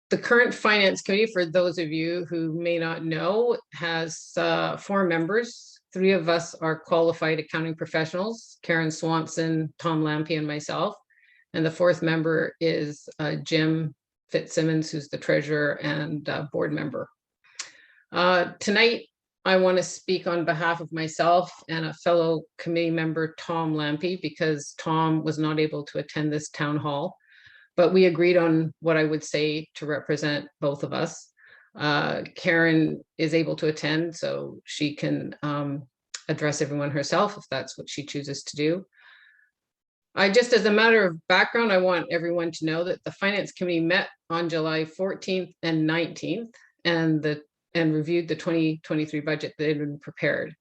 The current Finance Committee, for those of you who may not know, has 4 members. 3 of us are qualified accounting professionals, Karen Swanson, Tom Lampy, and myself. And the 4th member is Jim Fitzsimmons, who's the treasurer and board member. Tonight, I want to speak on behalf of myself and a fellow committee member, Tom Lampy, because Tom was not able to attend this town hall. But we agreed on what I would say to represent both of us. Karen is able to attend, so she can address everyone herself if that's what she chooses to do. Just as a matter of background, I want everyone to know that the Finance Committee met on July 14th and 19th and reviewed the 2023 budget that had been prepared.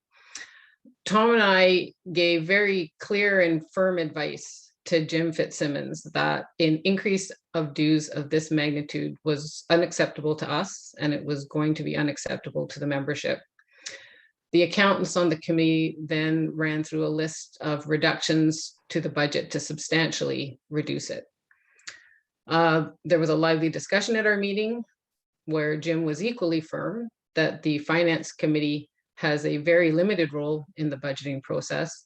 Tom and I gave very clear and firm advice to Jim Fitzsimmons that an increase of dues of this magnitude was unacceptable to us, and it was going to be unacceptable to the membership. The accountants on the committee then ran through a list of reductions to the budget to substantially reduce it. There was a lively discussion at our meeting where Jim was equally firm that the Finance Committee has a very limited role in the budgeting process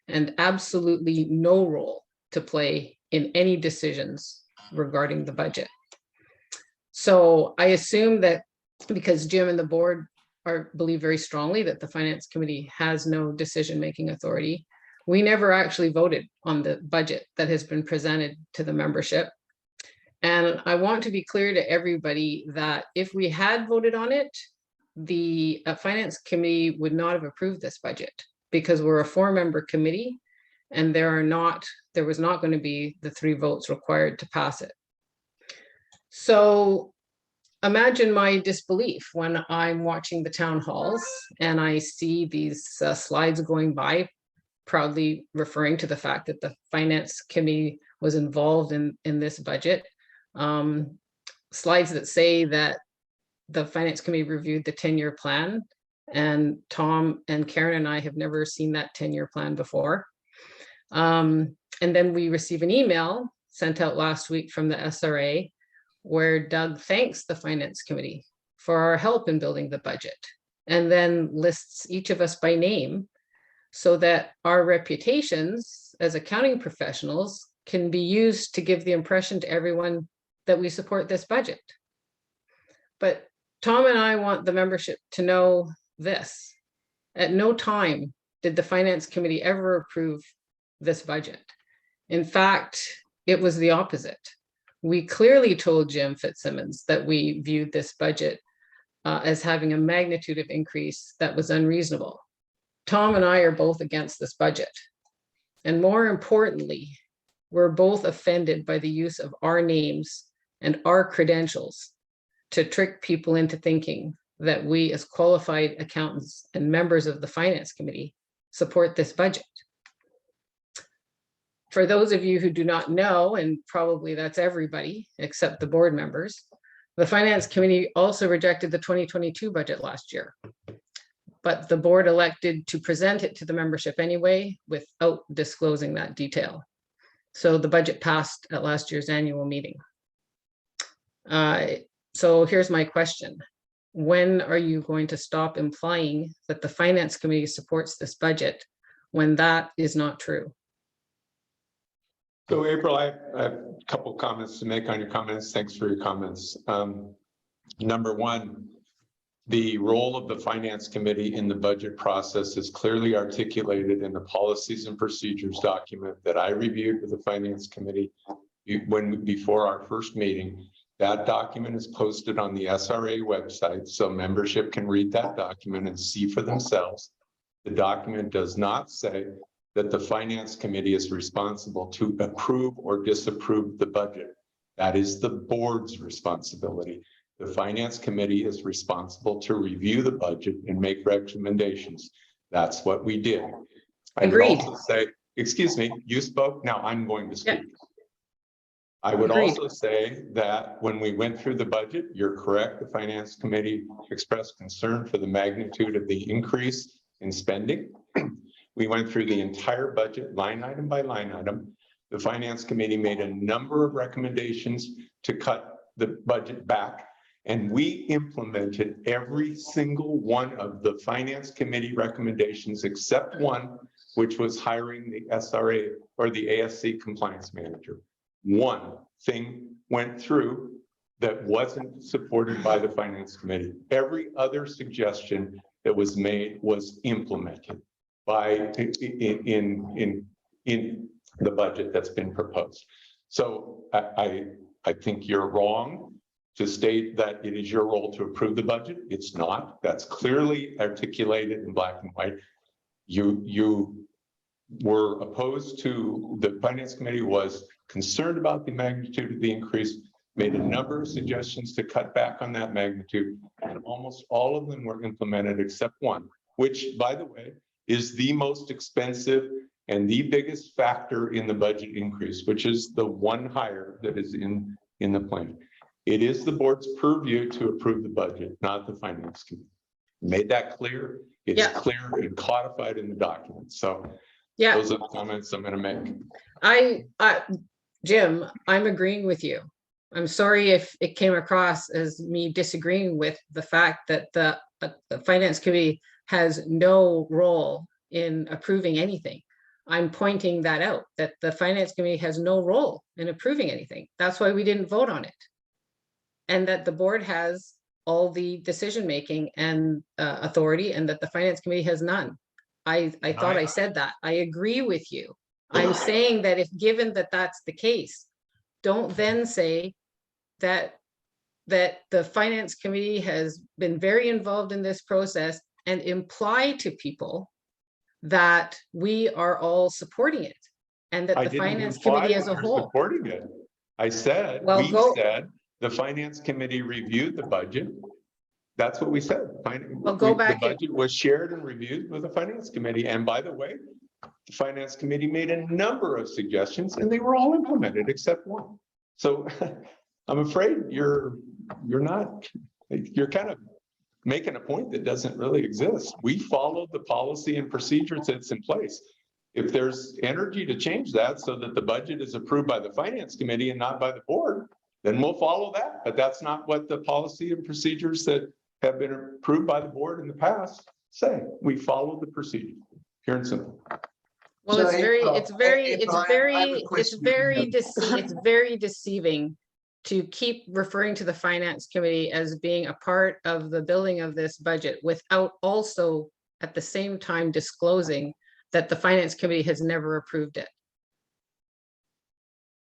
and absolutely no role to play in any decisions regarding the budget. So I assume that because Jim and the board believe very strongly that the Finance Committee has no decision-making authority, we never actually voted on the budget that has been presented to the membership. And I want to be clear to everybody that if we had voted on it, the Finance Committee would not have approved this budget because we're a 4-member committee and there was not going to be the 3 votes required to pass it. So imagine my disbelief when I'm watching the town halls and I see these slides going by, proudly referring to the fact that the Finance Committee was involved in this budget. Slides that say that the Finance Committee reviewed the 10-year plan, and Tom and Karen and I have never seen that 10-year plan before. And then we receive an email sent out last week from the SRA where Doug thanks the Finance Committee for our help in building the budget and then lists each of us by name so that our reputations as accounting professionals can be used to give the impression to everyone that we support this budget. But Tom and I want the membership to know this. At no time did the Finance Committee ever approve this budget. In fact, it was the opposite. We clearly told Jim Fitzsimmons that we viewed this budget as having a magnitude of increase that was unreasonable. Tom and I are both against this budget. And more importantly, we're both offended by the use of our names and our credentials to trick people into thinking that we as qualified accountants and members of the Finance Committee support this budget. For those of you who do not know, and probably that's everybody except the board members, the Finance Committee also rejected the 2022 budget last year. But the board elected to present it to the membership anyway without disclosing that detail. So the budget passed at last year's annual meeting. So here's my question. When are you going to stop implying that the Finance Committee supports this budget when that is not true? So April, I have a couple comments to make on your comments. Thanks for your comments. Number one, the role of the Finance Committee in the budget process is clearly articulated in the policies and procedures document that I reviewed with the Finance Committee before our first meeting. That document is posted on the SRA website, so membership can read that document and see for themselves. The document does not say that the finance committee is responsible to approve or disapprove the budget. That is the board's responsibility. The finance committee is responsible to review the budget and make recommendations. That's what we did. I would Agreed. also say, excuse me, you spoke, now I'm going to Yeah. speak. I would Agreed. also say that when we went through the budget, you're correct, the finance committee expressed concern for the magnitude of the increase in spending. We went through the entire budget line item by line item. The finance committee made a number of recommendations to cut the budget back, and we implemented every single one of the finance committee recommendations except one, which was hiring the SRA or the ASC compliance manager. One thing went through that wasn't supported by the finance committee. Every other suggestion that was made was implemented by in the budget that's been proposed. So I think you're wrong to state that it is your role to approve the budget. It's not. That's clearly articulated in black and white. You were opposed to, the finance committee was concerned about the magnitude of the increase, made a number of suggestions to cut back on that magnitude, and almost all of them were implemented except one, which, by the way, is the most expensive and the biggest factor in the budget increase, which is the one hire that is in the plan. It is the board's purview to approve the budget, not the finance committee. Made that clear. It's Yeah. clear and codified in the document. So Yeah, those are the comments I'm going to make. Jim, I'm agreeing with you. I'm sorry if it came across as me disagreeing with the fact that the finance committee has no role in approving anything. I'm pointing that out, that the finance committee has no role in approving anything. That's why we didn't vote on it. And that the board has all the decision-making and authority, and that the finance committee has none. I thought I said that. I agree with you. I'm saying that if given that that's the case, don't then say that the finance committee has been very involved in this process and imply to people that we are all supporting it, and that I the didn't finance imply committee as we a were whole. supporting it. I said, Well, we said the finance committee reviewed the budget. That's what we said. Well, go back The and- budget was shared and reviewed with the finance committee. And by the way, the finance committee made a number of suggestions and they were all implemented except one. So I'm afraid you're kind of making a point that doesn't really exist. We followed the policy and procedures that's in place. If there's energy to change that so that the budget is approved by the finance committee and not by the board, then we'll follow that. But that's not what the policy and procedures that have been approved by the board in the past say. We follow the procedure, pure and simple. Well, So, it's very, April, it's very, April, it's I have a very, question. it's very deceiving to keep referring to the finance committee as being a part of the building of this budget without also at the same time disclosing that the finance committee has never approved it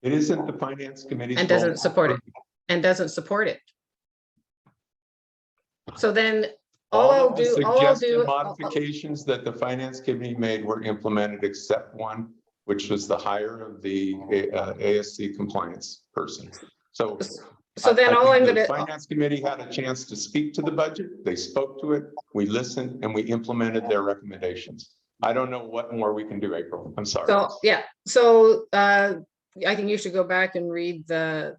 It isn't the finance committee's and role doesn't to support it approve. and doesn't support it. So then all All I'll of the do, all I'll do, suggested modifications that the finance committee made were implemented except one, which was the hire of the ASC compliance person. So so then I all think I'm the gonna, finance committee had a chance to speak to the budget. They spoke to it. We listened and we implemented their recommendations. I don't know what more we can do, April. I'm sorry. so, yeah, so I think you should go back and read the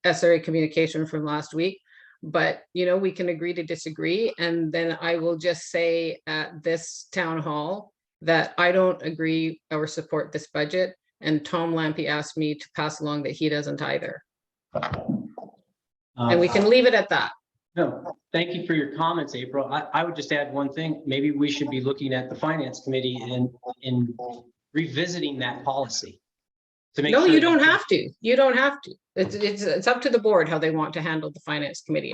SRA communication from last week. But, you know, we can agree to disagree. And then I will just say at this town hall that I don't agree or support this budget. And Tom Lampy asked me to pass along that he doesn't either. And we can leave it at that. No, thank you for your comments, April. I would just add one thing. Maybe we should be looking at the finance committee and revisiting that policy. To make No, sure you that- don't have to. You don't have to. It's up to the board how they want to handle the finance committee.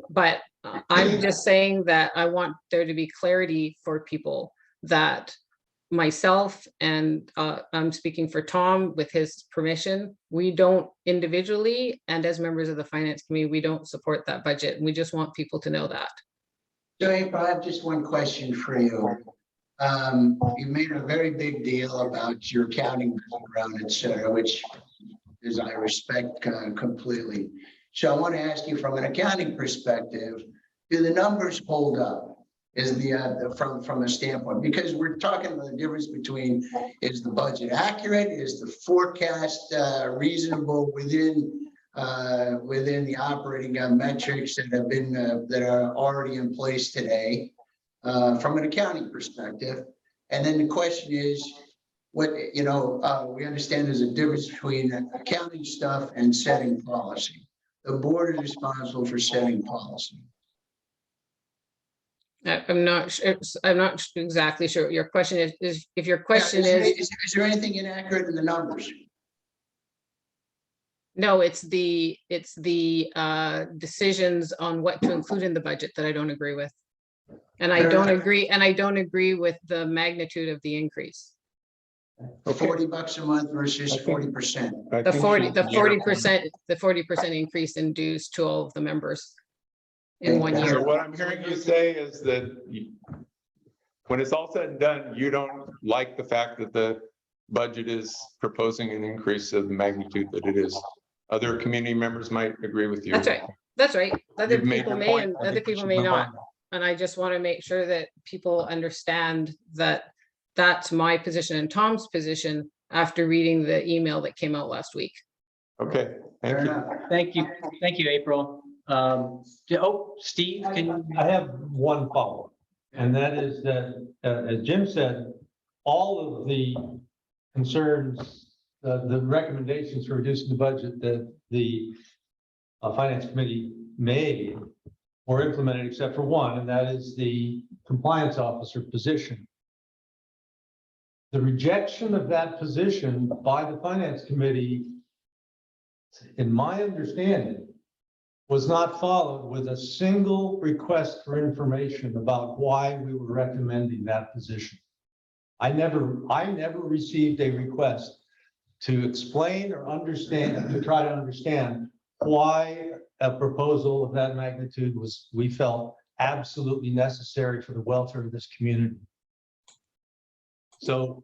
But I'm just saying that I want there to be clarity for people that myself and I'm speaking for Tom with his permission, we don't individually and as members of the finance committee, we don't support that budget. And we just want people to know that. So April, I have just one question for you. You made a very big deal about your accounting background, et cetera, which is I respect completely. So I want to ask you from an accounting perspective, do the numbers hold up? Is from a standpoint, because we're talking about the difference between, is the budget accurate? Is the forecast reasonable within the operating metrics that have been that are already in place today from an accounting perspective? And then the question is, what we understand there's a difference between accounting stuff and setting policy. The board is responsible for setting policy. I'm not sure. I'm not exactly sure what your question is if your question Is there anything inaccurate in the numbers? No, it's the decisions on what to include in the budget that I don't agree with. And I don't agree with the magnitude of the increase. $40 a month versus 40%. The 40% increase in dues to all of the members in 1 So year. what I'm hearing you say is that when it's all said and done, you don't like the fact that the budget is proposing an increase of the magnitude that it is. Other community members might agree with you. That's right. That's right. Other You've made people your may point. and I other think we people should may move not. on. And I just want to make sure that people understand that that's my position and Tom's position after reading the email that came out last week. Okay, thank you. Thank you. Thank you, April. Steve, can you? I have one follow-up, and that is that, as Jim said, all of the concerns, the recommendations for reducing the budget that the Finance Committee made were implemented except for one, and that is the compliance officer position. The rejection of that position by the Finance Committee, in my understanding, was not followed with a single request for information about why we were recommending that position. I never received a request to explain or understand, to try to understand why a proposal of that magnitude was, we felt, absolutely necessary for the welfare of this community. So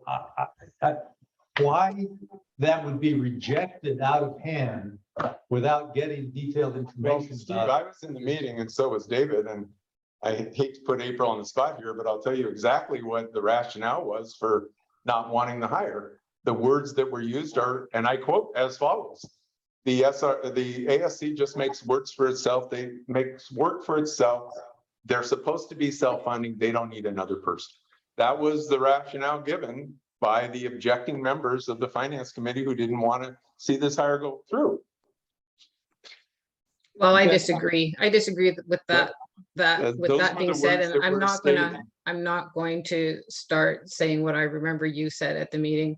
why that would be rejected out of hand without getting detailed Well, information Steve, about I was in the meeting and so was David, and I hate to put April on the spot here, but I'll tell you exactly what the rationale was for not wanting to hire. The words that were used are, and I quote as follows: the ASC just makes works for itself. They makes work for itself. They're supposed to be self-funding. They don't need another person. That was the rationale given by the objecting members of the Finance Committee who didn't want to see this hire go through. Well, I disagree. I disagree with that. With Those that were being the said, words and that I'm were not stated. going to start saying what I remember you said at the meeting.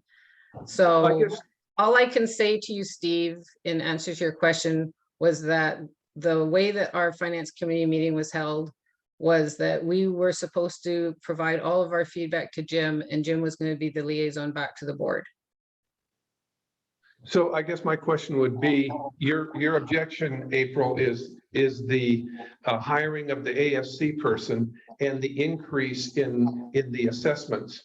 I So guess, all I can say to you, Steve, in answer to your question, was that the way that our Finance Committee meeting was held was that we were supposed to provide all of our feedback to Jim, and Jim was going to be the liaison back to the board. so I guess my question would be, your objection, April, is the hiring of the ASC person and the increase in the assessments.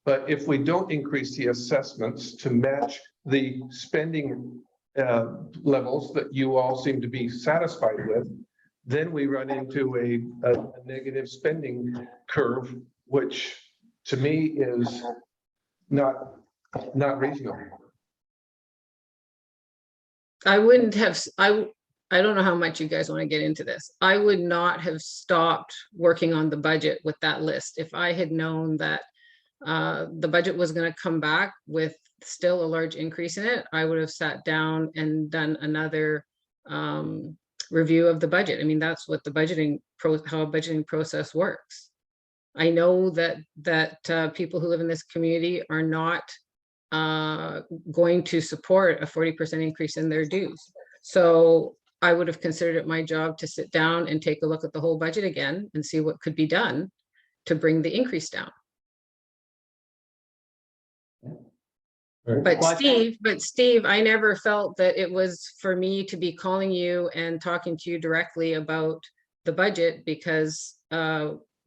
But if we don't increase the assessments to match the spending levels that you all seem to be satisfied with, then we run into a negative spending curve, which to me is not reasonable. I wouldn't have, I don't know how much you guys want to get into this. I would not have stopped working on the budget with that list if I had known that the budget was going to come back with still a large increase in it. I would have sat down and done another review of the budget. I mean, that's what the how a budgeting process works. I know that people who live in this community are not going to support a 40% increase in their dues. So I would have considered it my job to sit down and take a look at the whole budget again and see what could be done to bring the increase down. But Steve, I never felt that it was for me to be calling you and talking to you directly about the budget, because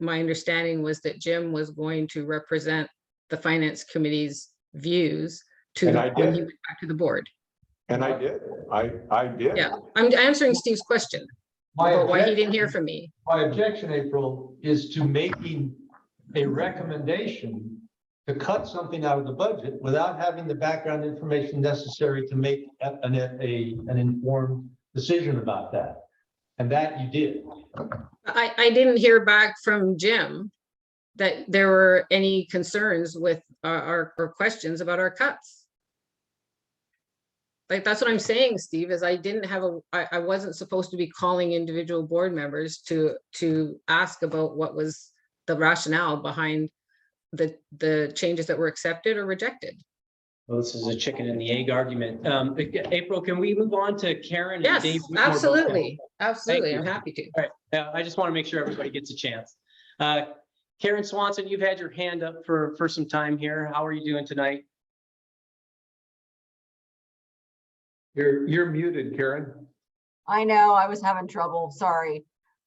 my understanding was that Jim was going to represent the finance committee's views to, And I when he did. went back to the board. And I did. I did. Yeah, I'm answering Steve's question My about why he didn't objection- hear from me. My objection, April, is to making a recommendation to cut something out of the budget without having the background information necessary to make an informed decision about that. And that you did. I didn't hear back from Jim that there were any concerns with our questions about our cuts. Like, that's what I'm saying, Steve, is I didn't have I wasn't supposed to be calling individual board members to ask about what was the rationale behind the changes that were accepted or rejected. Well, this is a chicken and the egg argument. April, can we move on to Karen? and Yes, Dave Whitmore both? absolutely, absolutely, you. I'm happy to. All right, I just want to make sure everybody gets a chance. Karen Swanson, you've had your hand up for some time here. How are you doing tonight? You're muted, Karen. I know, I was having trouble, sorry.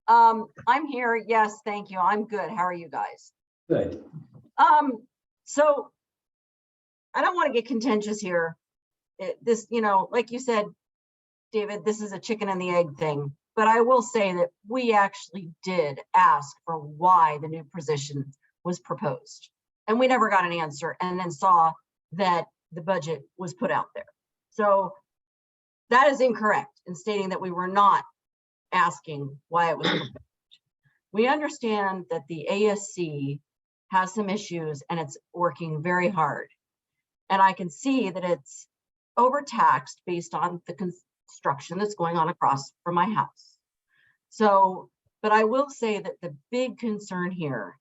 I'm here, yes, thank you, I'm good, how are you guys? Good. So I don't want to get contentious here. This, like you said, David, this is a chicken and the egg thing, but I will say that we actually did ask for why the new position was proposed. And we never got an answer, and then saw that the budget was put out there. So that is incorrect in stating that we were not asking why it was proposed. We understand that the ASC has some issues and it's working very hard. And I can see that it's overtaxed based on the construction that's going on across from my house. So, but I will say that the big concern here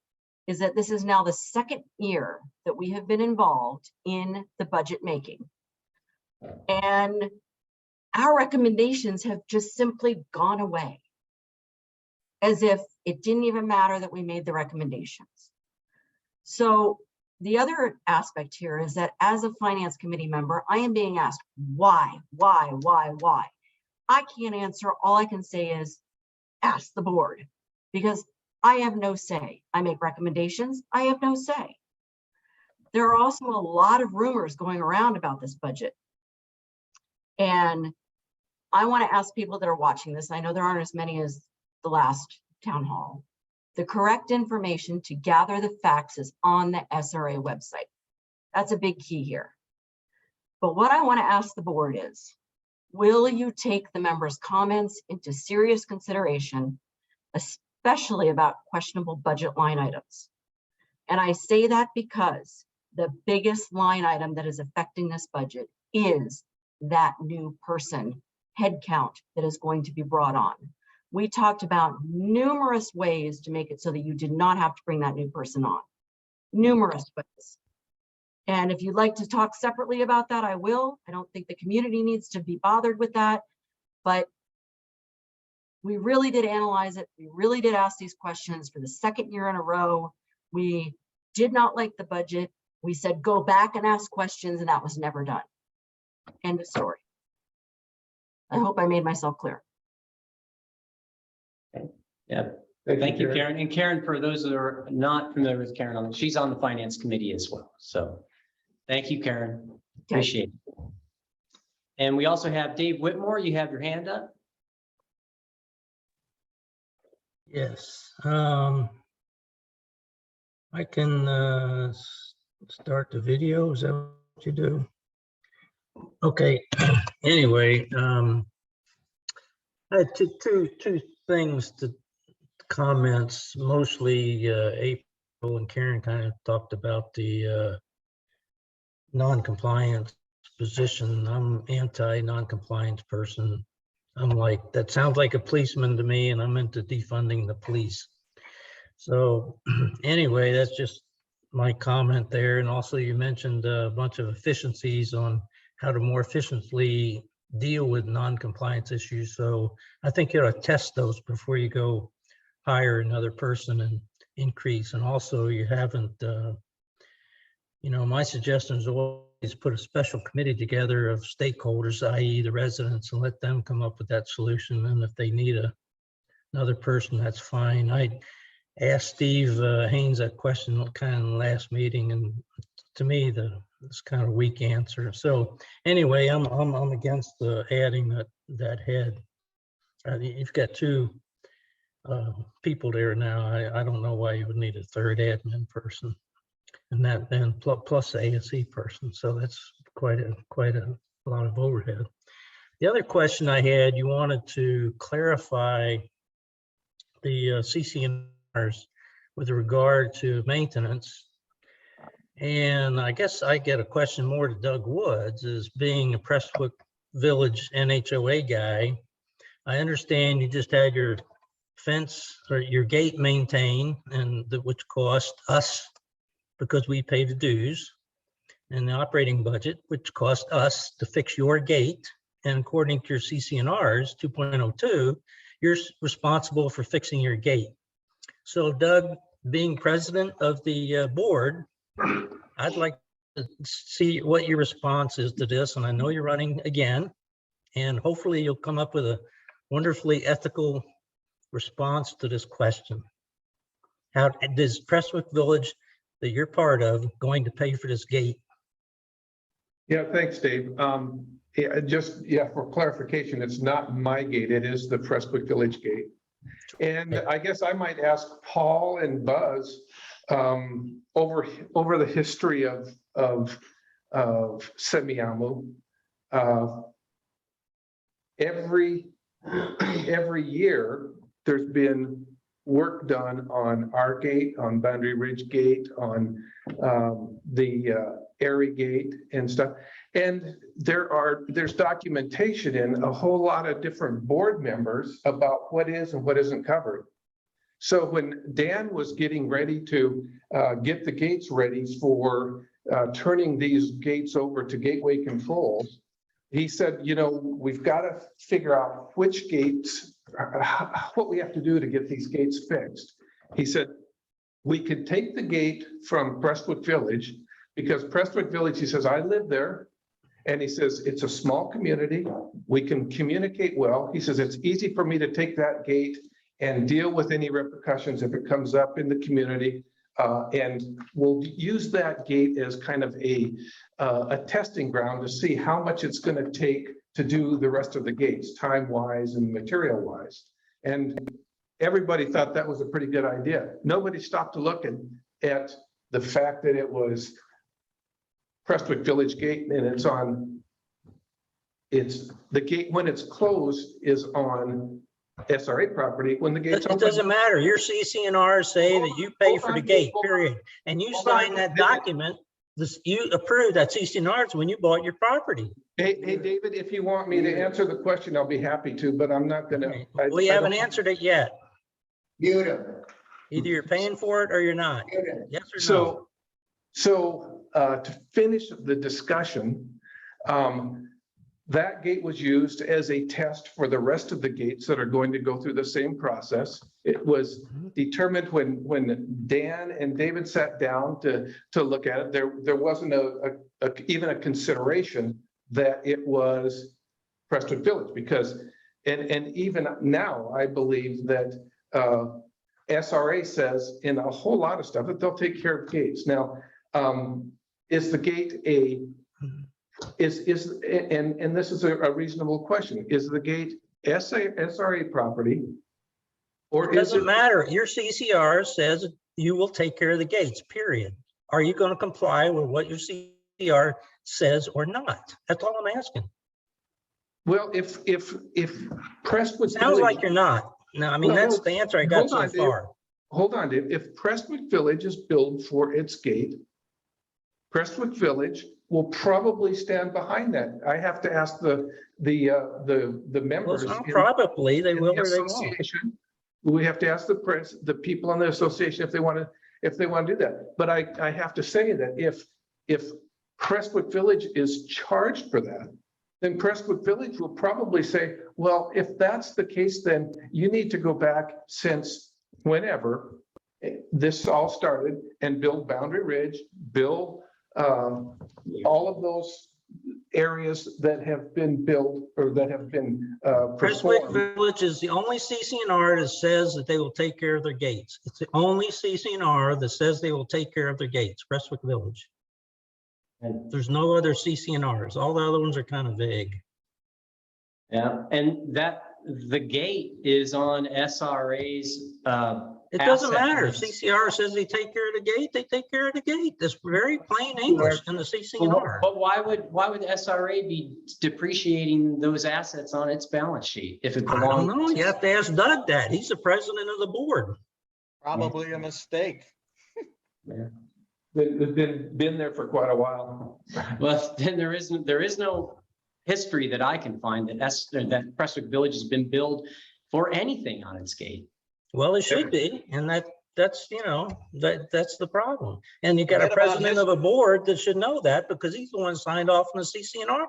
is that this is now the second year that we have been involved in the budget making. And our recommendations have just simply gone away, as if it didn't even matter that we made the recommendations. So the other aspect here is that as a finance committee member, I am being asked why? I can't answer. All I can say is ask the board, because I have no say. I make recommendations, I have no say. There are also a lot of rumors going around about this budget. And I want to ask people that are watching this, I know there aren't as many as the last town hall, the correct information to gather the facts is on the SRA website. That's a big key here. But what I want to ask the board is, will you take the members' comments into serious consideration, especially about questionable budget line items? And I say that because the biggest line item that is affecting this budget is that new person headcount that is going to be brought on. We talked about numerous ways to make it so that you did not have to bring that new person on. Numerous ways. And if you'd like to talk separately about that, I will. I don't think the community needs to be bothered with that, but we really did analyze it. We really did ask these questions for the second year in a row. We did not like the budget. We said, go back and ask questions, and that was never done. End of story. I hope I made myself clear. Yeah. Thank you, Karen. And Karen, for those that are not familiar with Karen, she's on the finance committee as well. So thank you, Karen. Appreciate it. And we also have Dave Whitmore. You have your hand up. Yes, I can start the video. Is that what you do? Okay. Anyway, I had two things to comments. Mostly April and Karen kind of talked about the non-compliance position. I'm anti-non-compliance person. I'm like, that sounds like a policeman to me, and I'm into defunding the police. So anyway, that's just my comment there. And also you mentioned a bunch of efficiencies on how to more efficiently deal with non-compliance issues. So I think you ought to test those before you go hire another person and increase. And also you haven't, my suggestion is always put a special committee together of stakeholders, i.e. the residents, and let them come up with that solution. And if they need another person, that's fine. asked Steve Haynes that question kind of in the last meeting, and to me, it's kind of a weak answer. So anyway, I'm against adding that head. You've got two people there now. I don't know why you would need a third admin person, and that then plus the ASE person. So that's quite a lot of overhead. The other question I had, you wanted to clarify the CCNRs with regard to maintenance. And I guess I get a question more to Doug Woods, as being a Prestwick Village NHOA guy. I understand you just had your fence or your gate maintained, and which cost us, because we pay the dues, and the operating budget, which cost us to fix your gate. And according to your CCNRs 2.02, you're responsible for fixing your gate. So Doug, being president of the board, I'd like to see what your response is to this. And I know you're running again, and hopefully you'll come up with a wonderfully ethical response to this question. How does Prestwick Village that you're part of going to pay for this gate? Yeah, thanks, Dave. Yeah, for clarification, it's not my gate, it is the Prestwick Village gate. And I guess I might ask Paul and Buzz over the history of Semiahmoo. Every year there's been work done on our gate, on Boundary Ridge Gate, on the Erie Gate and stuff. And there's documentation in a whole lot of different board members about what is and what isn't covered. So when Dan was getting ready to get the gates ready for turning these gates over to Gateway Controls, he said, you know, we've got to figure out which gates, what we have to do to get these gates fixed. He said, we could take the gate from Prestwick Village, because Prestwick Village, he says, I live there. And he says, it's a small community. We can communicate well. He says, it's easy for me to take that gate and deal with any repercussions if it comes up in the community. And we'll use that gate as kind of a testing ground to see how much it's going to take to do the rest of the gates, time-wise and material-wise. And everybody thought that was a pretty good idea. Nobody stopped to look at the fact that it was Prestwick Village Gate, and it's the gate when it's closed is on SRA property. When the gate's open, it doesn't matter. Your CCNRs say that you pay for the gate, period. And you signed that document. You approved that CCNRs when you bought your property. Hey, David, if you want me to answer the question, I'll be happy to, but I'm not gonna. We haven't answered it yet. Mute him. Either you're paying for it or you're not. Mute him. Yes or no? So to finish the discussion, that gate was used as a test for the rest of the gates that are going to go through the same process. It was determined when Dan and David sat down to look at it, there wasn't even a consideration that it was Prestwick Village, because and even now I believe that SRA says in a whole lot of stuff that they'll take care of gates. Now, is the gate and this is a reasonable question, is the gate SRA property, or it doesn't matter? Your CCR says you will take care of the gates, period. Are you going to comply with what your CCR says or not? That's all I'm asking. Well, if Prestwick Sounds Village, like you're not. No, I mean, that's the answer I got so far. Hold on, Dave. If Prestwick Village is billed for its gate, Prestwick Village will probably stand behind that. I have to ask the members. Well, probably they will or they won't. We have to ask the people in the association if they want to do that. But I have to say that if Prestwick Village is charged for that, then Prestwick Village will probably say, well, if that's the case, then you need to go back since whenever this all started and build Boundary Ridge, build all of those areas that have been built or that have been Prestwick performed. Village is the only CCNR that says that they will take care of their gates. It's the only CCNR that says they will take care of their gates, Prestwick Village. And There's no other CCNRs. All the other ones are kind of vague. yeah, and that the gate is on SRA's. It doesn't asset matter. list. CCR says they take care of the gate, they take care of the gate. That's very plain English in the CCNR. But why would the SRA be depreciating those assets on its balance sheet if it I don't belongs? know. You have to ask Doug that. He's the president of the board. Probably a mistake. They've been there for quite a while. Well, then there is no history that I can find that Prestwick Village has been billed for anything on its gate. Well, it should be, and that's, you know, that's the problem. And you got a Forget about president of a board that should know that because he's the one signed off on the CCNR.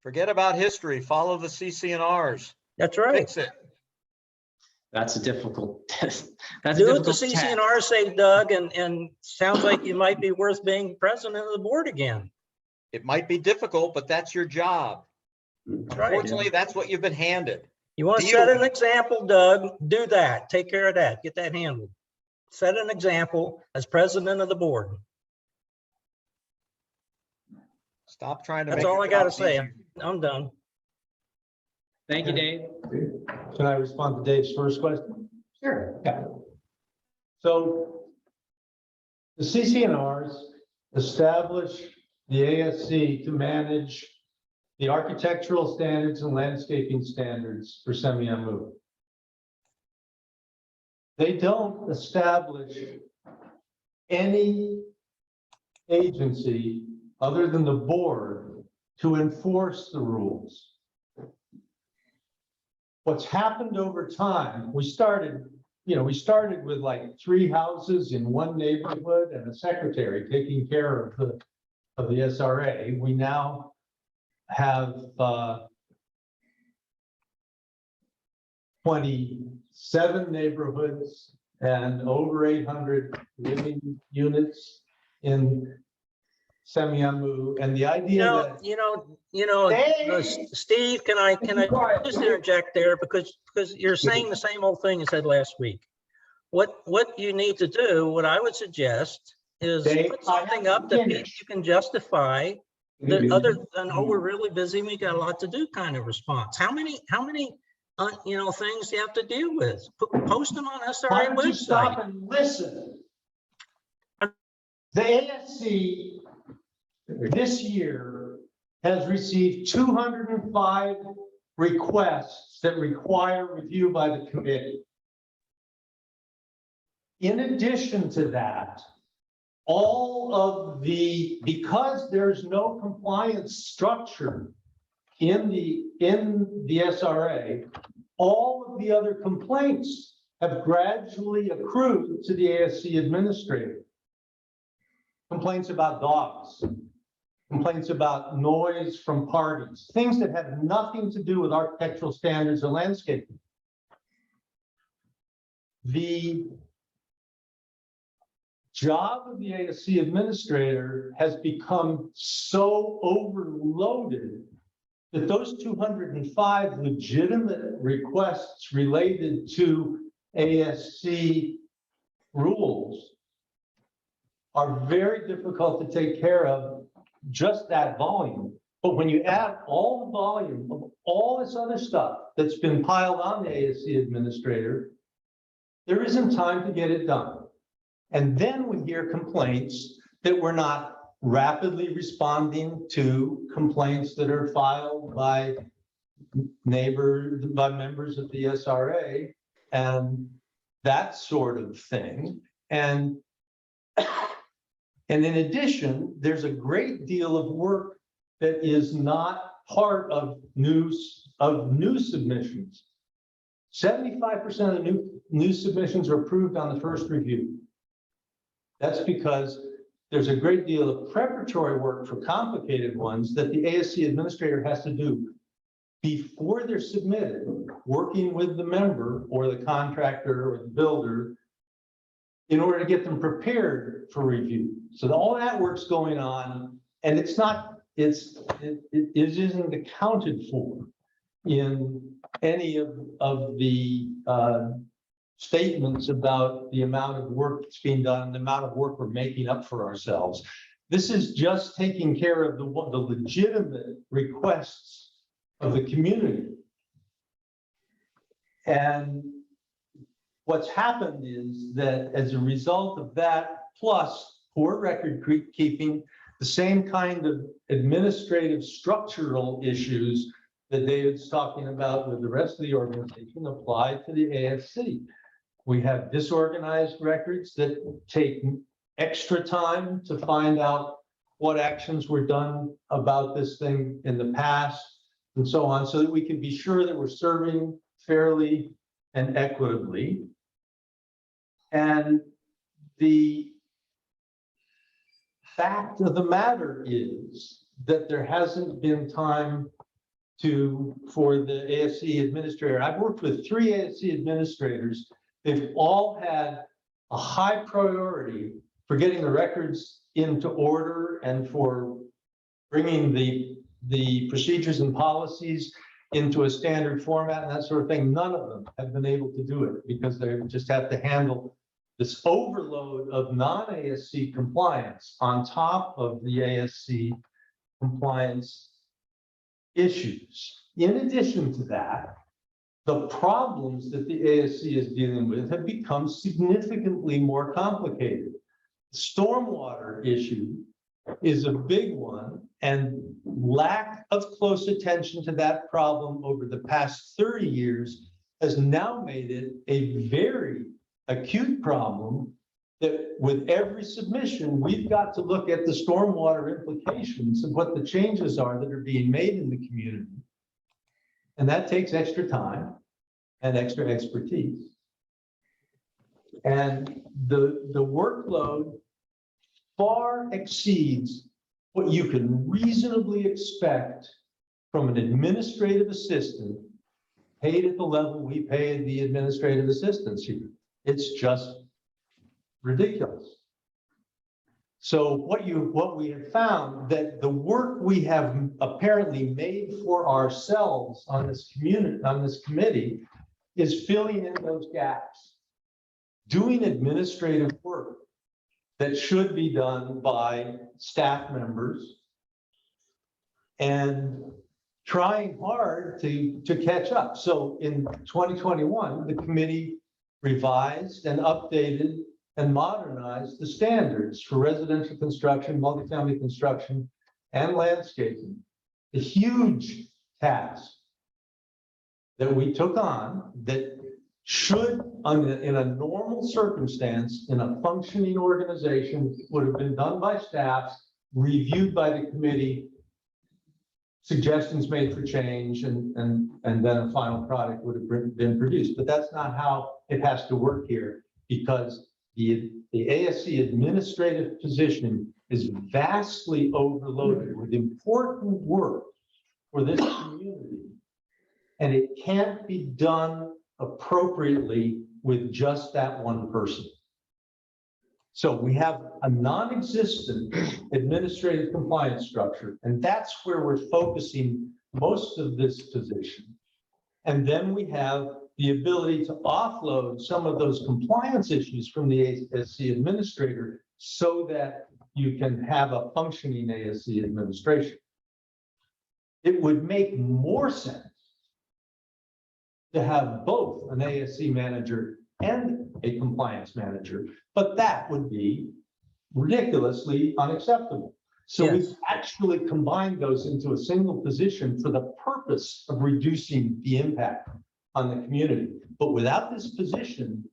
Forget about history. Follow the CCNRs. That's right. Fix it. That's a difficult. That's a Do what the difficult task. CCNR say, Doug, and sounds like you might be worth being president of the board again. It might be difficult, but that's your job. That's right. Unfortunately, that's what you've been handed. You want to Deal set with an example, Doug, do that. Take care of that. Get that handled. Set an example as president of the board. Stop trying to. That's make all your I got to job say. easier. I'm done. Thank you, Dave. Can I respond to Dave's first question? Sure. Yeah. So the CCNRs establish the ASC to manage the architectural standards and landscaping standards for Semiahmoo. They don't establish any agency other than the board to enforce the rules. What's happened over time, we started with like 3 houses in one neighborhood and a secretary taking care of the SRA. We now have 27 neighborhoods and over 800 living units in Semiahmoo. And the idea that Steve, can I just interject there because you're saying the same old thing you said last week. What you need to do, what I would suggest is Dave, put something up that you can justify that other than, oh, we're really busy, we got a lot to do kind of response. How many things you have to deal with? Post them on Why SRA don't you stop website. and listen? The ASC this year has received 205 requests that require review by the committee. In addition to that, because there's no compliance structure in the SRA, all of the other complaints have gradually accrued to the ASC administrator. Complaints about dogs, complaints about noise from parties, things that have nothing to do with architectural standards or landscaping. The job of the ASC administrator has become so overloaded that those 205 legitimate requests related to ASC rules are very difficult to take care of, just that volume. But when you add all the volume of all this other stuff that's been piled on the ASC administrator, there isn't time to get it done. And then we hear complaints that we're not rapidly responding to complaints that are filed by members of the SRA and that sort of thing. And in addition, there's a great deal of work that is not part of new submissions. 75% of new submissions are approved on the first review. That's because there's a great deal of preparatory work for complicated ones that the ASC administrator has to do before they're submitted, working with the member or the contractor or the builder in order to get them prepared for review. So all that work's going on, and it's not it isn't accounted for in any of the statements about the amount of work that's being done, the amount of work we're making up for ourselves. This is just taking care of the legitimate requests of the community. And what's happened is that as a result of that, plus poor record keeping, the same kind of administrative structural issues that David's talking about with the rest of the organization apply to the ASC. We have disorganized records that take extra time to find out what actions were done about this thing in the past and so on, so that we can be sure that we're serving fairly and equitably. And the fact of the matter is that there hasn't been time for the ASC administrator. I've worked with 3 ASC administrators. They've all had a high priority for getting the records into order and for bringing the procedures and policies into a standard format and that sort of thing. None of them have been able to do it because they just have to handle this overload of non-ASC compliance on top of the ASC compliance issues. In addition to that, the problems that the ASC is dealing with have become significantly more complicated. The stormwater issue is a big one, and lack of close attention to that problem over the past 30 years has now made it a very acute problem that with every submission, we've got to look at the stormwater implications of what the changes are that are being made in the community. And that takes extra time and extra expertise. And the workload far exceeds what you can reasonably expect from an administrative assistant paid at the level we pay the administrative assistants here. It's just ridiculous. So what we have found that the work we have apparently made for ourselves on this committee is filling in those gaps, doing administrative work that should be done by staff members and trying hard to catch up. So in 2021, the committee revised and updated and modernized the standards for residential construction, multifamily construction, and landscaping. A huge task that we took on that should, in a normal circumstance, in a functioning organization, would have been done by staff, reviewed by the committee, suggestions made for change, and then a final product would have been produced. But that's not how it has to work here, because the ASC administrative position is vastly overloaded with important work for this community, and it can't be done appropriately with just that one person. So we have a non-existent administrative compliance structure, and that's where we're focusing most of this position. And then we have the ability to offload some of those compliance issues from the ASC administrator so that you can have a functioning ASC administration. It would make more sense to have both an ASC manager and a compliance manager, but that would be ridiculously unacceptable. So we've actually combined those into a single position for the purpose of reducing the impact on the community. But without this position,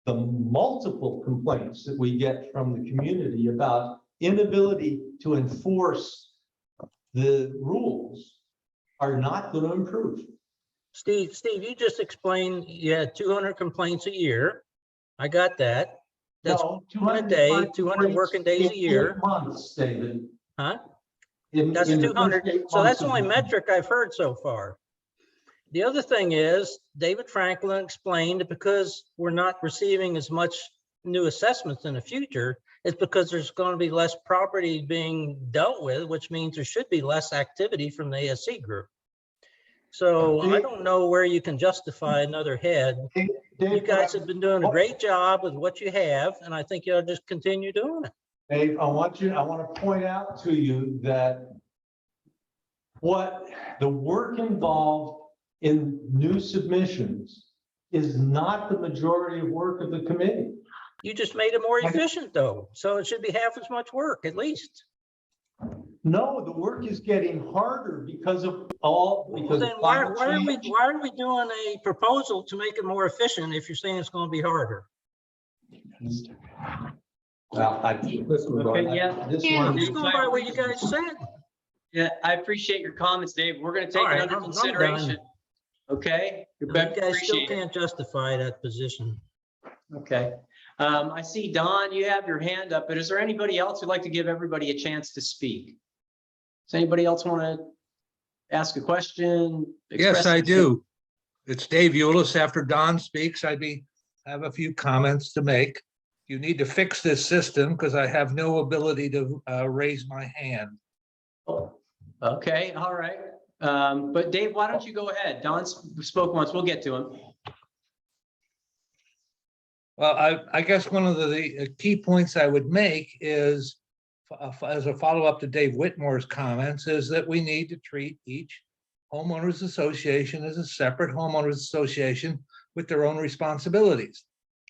the multiple complaints that we get from the community about inability to enforce the rules are not going to improve. Steve, you just explained you had 200 complaints a year. I got that. That's No, 200 a day, 200 working days a year. Months, David. Huh? That's That's 200. So that's the only metric I've heard so far. The other thing is, David Franklin explained that because we're not receiving as much new assessments in the future, It's because there's going to be less property being dealt with, which means there should be less activity from the ASC group. So I don't know where you can justify another head. You guys have been doing a great job with what you have, and I think you'll just continue doing it. Dave, I want to point out to you that what the work involved in new submissions is not the majority of work of the committee. You just made it more efficient though, so it should be half as much work at least. No, the work is getting harder because of all, Well, because then of why climate are we change. doing a proposal to make it more efficient if you're saying it's going to be harder? Well, let's move on. Okay, yeah. This Yeah. I'm one, just going by what you guys said. Yeah, I appreciate your comments, Dave. We're gonna take All right, it under I'm done. consideration. Okay? You guys still Appreciate it. can't justify that position. Okay. I see Don, you have your hand up, but is there anybody else who'd like to give everybody a chance to speak? Does anybody else want to ask a question? Yes, express I concern? do. It's Dave Eulis. After Don speaks, have a few comments to make. You need to fix this system because I have no ability to raise my hand. Okay, all right. But Dave, why don't you go ahead? Don spoke once. We'll get to him. Well, I guess one of the key points I would make is, as a follow-up to Dave Whitmore's comments, is that we need to treat each homeowners association as a separate homeowners association with their own responsibilities.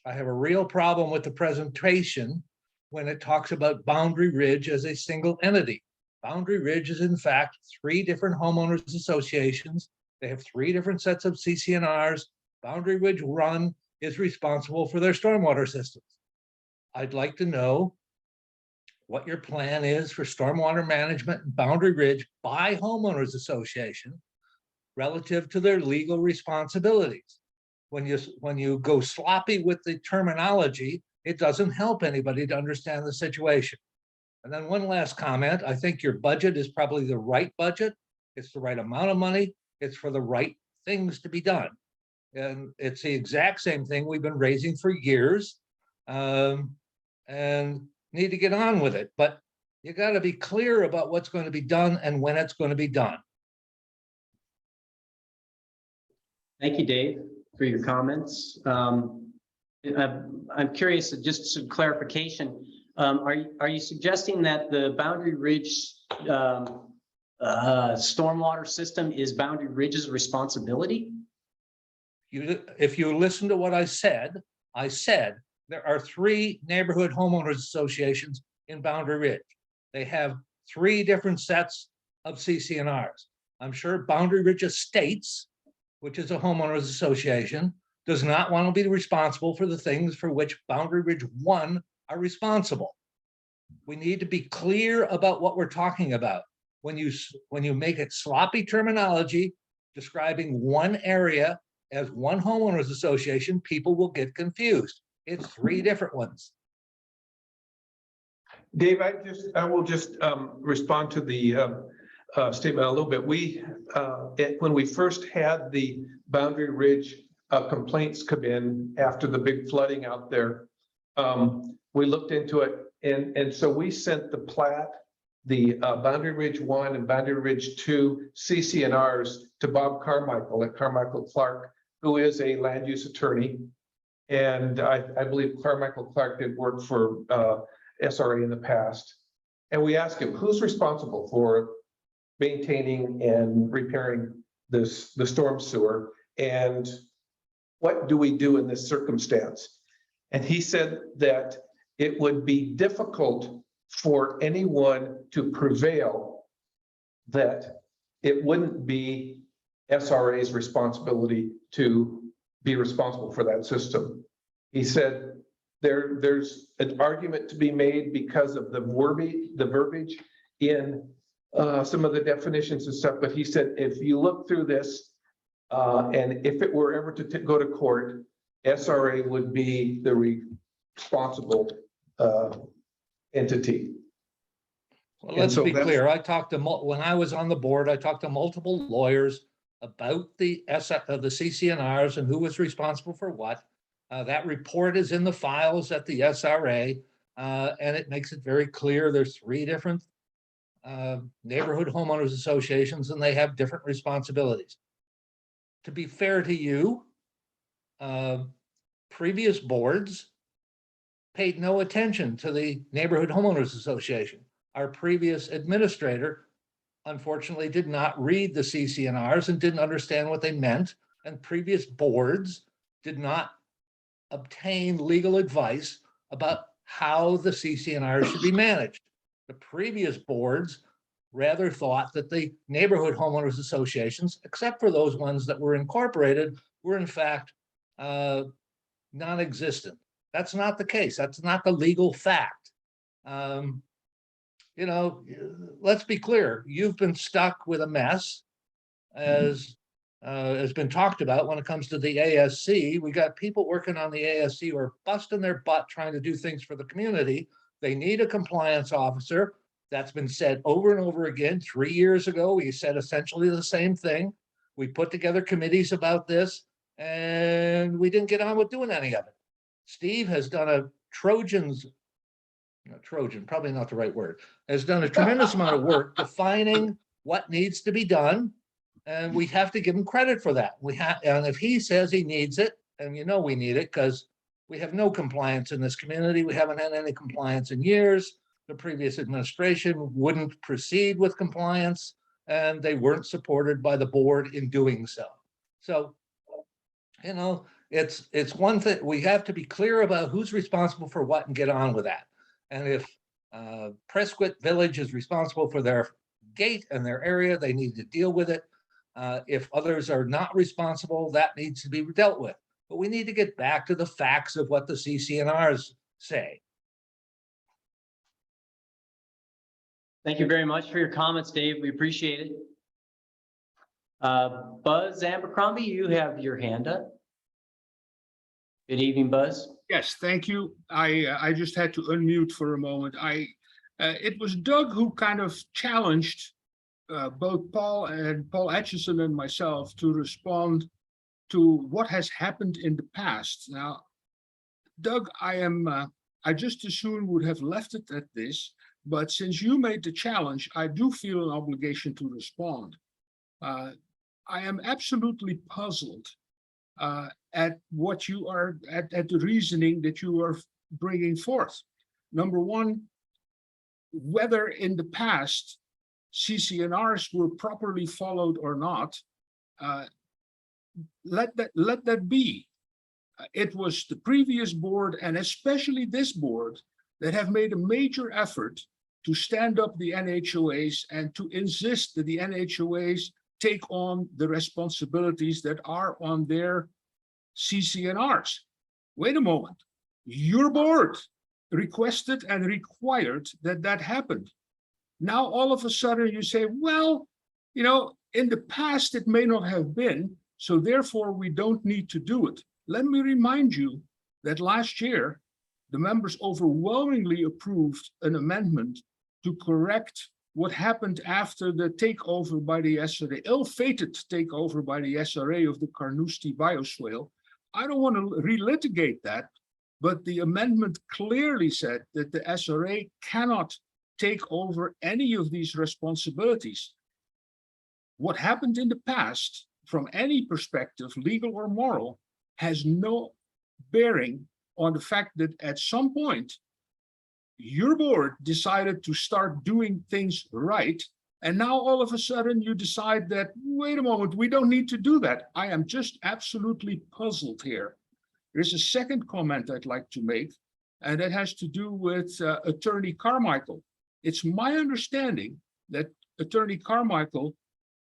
I have a real problem with the presentation when it talks about Boundary Ridge as a single entity. Boundary Ridge is in fact 3 different homeowners associations. They have 3 different sets of CCNRs. Boundary Ridge Run is responsible for their stormwater systems. I'd like to know what your plan is for stormwater management in Boundary Ridge by homeowners association relative to their legal responsibilities. When you go sloppy with the terminology, it doesn't help anybody to understand the situation. And then one last comment, I think your budget is probably the right budget. It's the right amount of money. It's for the right things to be done. And it's the exact same thing we've been raising for years, and need to get on with it. But you got to be clear about what's going to be done and when it's going to be done. Thank you, Dave, for your comments. I'm curious, just some clarification. Are you suggesting that the Boundary Ridge stormwater system is Boundary Ridge's responsibility? If you listen to what I said there are 3 neighborhood homeowners associations in Boundary Ridge. They have 3 different sets of CCNRs. I'm sure Boundary Ridge Estates, which is a homeowners association, does not want to be responsible for the things for which Boundary Ridge 1 are responsible. We need to be clear about what we're talking about. When you make it sloppy terminology describing one area as one homeowners association, people will get confused. It's 3 different ones. Dave, I will just respond to the statement a little bit. When we first had the Boundary Ridge complaints come in after the big flooding out there, we looked into it, and so we sent the plat, the Boundary Ridge 1 and Boundary Ridge 2 CCNRs to Bob Carmichael at Carmichael Clark, who is a land use attorney. And I believe Carmichael Clark did work for SRA in the past. And we asked him, who's responsible for maintaining and repairing the storm sewer? And what do we do in this circumstance? And he said that it would be difficult for anyone to prevail that it wouldn't be SRA's responsibility to be responsible for that system. He said there's an argument to be made because of the verbiage in some of the definitions and stuff, but he said if you look through this and if it were ever to go to court, SRA would be the responsible entity. Well, let's be clear. When I was on the board, I talked to multiple lawyers about the CCNRs and who was responsible for what. That report is in the files at the SRA. And it makes it very clear there's 3 different neighborhood homeowners associations, and they have different responsibilities. To be fair to you, previous boards paid no attention to the neighborhood homeowners association. Our previous administrator, unfortunately, did not read the CCNRs and didn't understand what they meant. And previous boards did not obtain legal advice about how the CCNRs should be managed. The previous boards rather thought that the neighborhood homeowners associations, except for those ones that were incorporated, were in fact non-existent. That's not the case. That's not the legal fact. You know, let's be clear. You've been stuck with a mess, as has been talked about when it comes to the ASC. We got people working on the ASC who are busting their butt trying to do things for the community. They need a compliance officer. That's been said over and over again. 3 years ago, we said essentially the same thing. We put together committees about this, and we didn't get on with doing any of it. Steve has done a Trojan, probably not the right word, has done a tremendous amount of work defining what needs to be done. And we have to give him credit for that. And if he says he needs it, and you know we need it because we have no compliance in this community. We haven't had any compliance in years. The previous administration wouldn't proceed with compliance, and they weren't supported by the board in doing so. So, you know, it's one thing. We have to be clear about who's responsible for what and get on with that. And if Prescott Village is responsible for their gate and their area, they need to deal with it. If others are not responsible, that needs to be dealt with. But we need to get back to the facts of what the CCNRs say. Thank you very much for your comments, Dave. We appreciate it. Buzz Abercrombie, you have your hand up. Good evening, Buzz. Yes, thank you. I just had to unmute for a moment. It was Doug who kind of challenged both Paul Atchison and myself to respond to what has happened in the past. Now, Doug, I just as soon would have left it at this, but since you made the challenge, I do feel an obligation to respond. I am absolutely puzzled at what you are, at the reasoning that you are bringing forth. Number one, whether in the past CCNRs were properly followed or not, let that be. It was the previous board and especially this board that have made a major effort to stand up the NHOAs and to insist that the NHOAs take on the responsibilities that are on their CCNRs. Wait a moment. Your board requested and required that happened. Now, all of a sudden you say, well, you know, in the past it may not have been, so therefore we don't need to do it. Let me remind you that last year, the members overwhelmingly approved an amendment to correct what happened after the takeover by the SRA, ill-fated takeover by the SRA of the Carnoustie bioswale. I don't want to relitigate that, but the amendment clearly said that the SRA cannot take over any of these responsibilities. What happened in the past, from any perspective, legal or moral, has no bearing on the fact that at some point, your board decided to start doing things right. And now all of a sudden you decide that, wait a moment, we don't need to do that. I am just absolutely puzzled here. There's a second comment I'd like to make, and that has to do with Attorney Carmichael. It's my understanding that Attorney Carmichael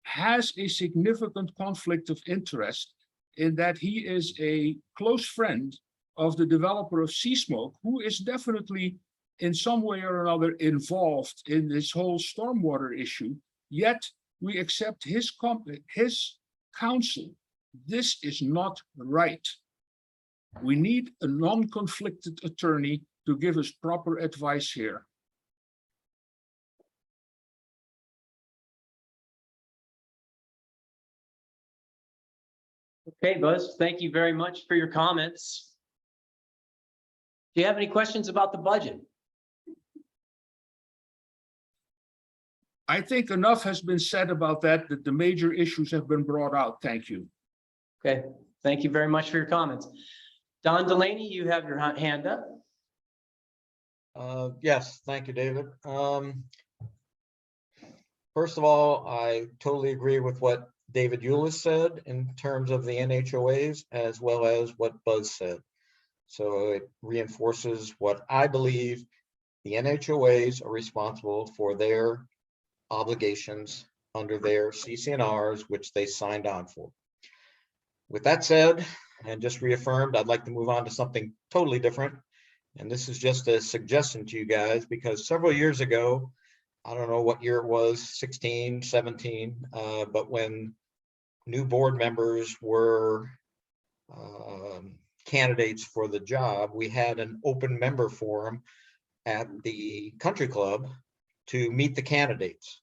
has a significant conflict of interest in that he is a close friend of the developer of Seasmoke, who is definitely in some way or another involved in this whole stormwater issue, yet we accept his counsel. This is not right. We need a non-conflicted attorney to give us proper advice here. Okay, Buzz, thank you very much for your comments. Do you have any questions about the budget? I think enough has been said about that, that the major issues have been brought out. Thank you. Okay, thank you very much for your comments. Don Delaney, you have your hand up. Yes, thank you, David. First of all, I totally agree with what David Eulis said in terms of the NHOAs, as well as what Buzz said. So it reinforces what I believe the NHOAs are responsible for their obligations under their CCNRs, which they signed on for. With that said, and just reaffirmed, I'd like to move on to something totally different. And this is just a suggestion to you guys, because several years ago, I don't know what year it was, 16, 17, but when new board members were candidates for the job, we had an open member forum at the country club to meet the candidates.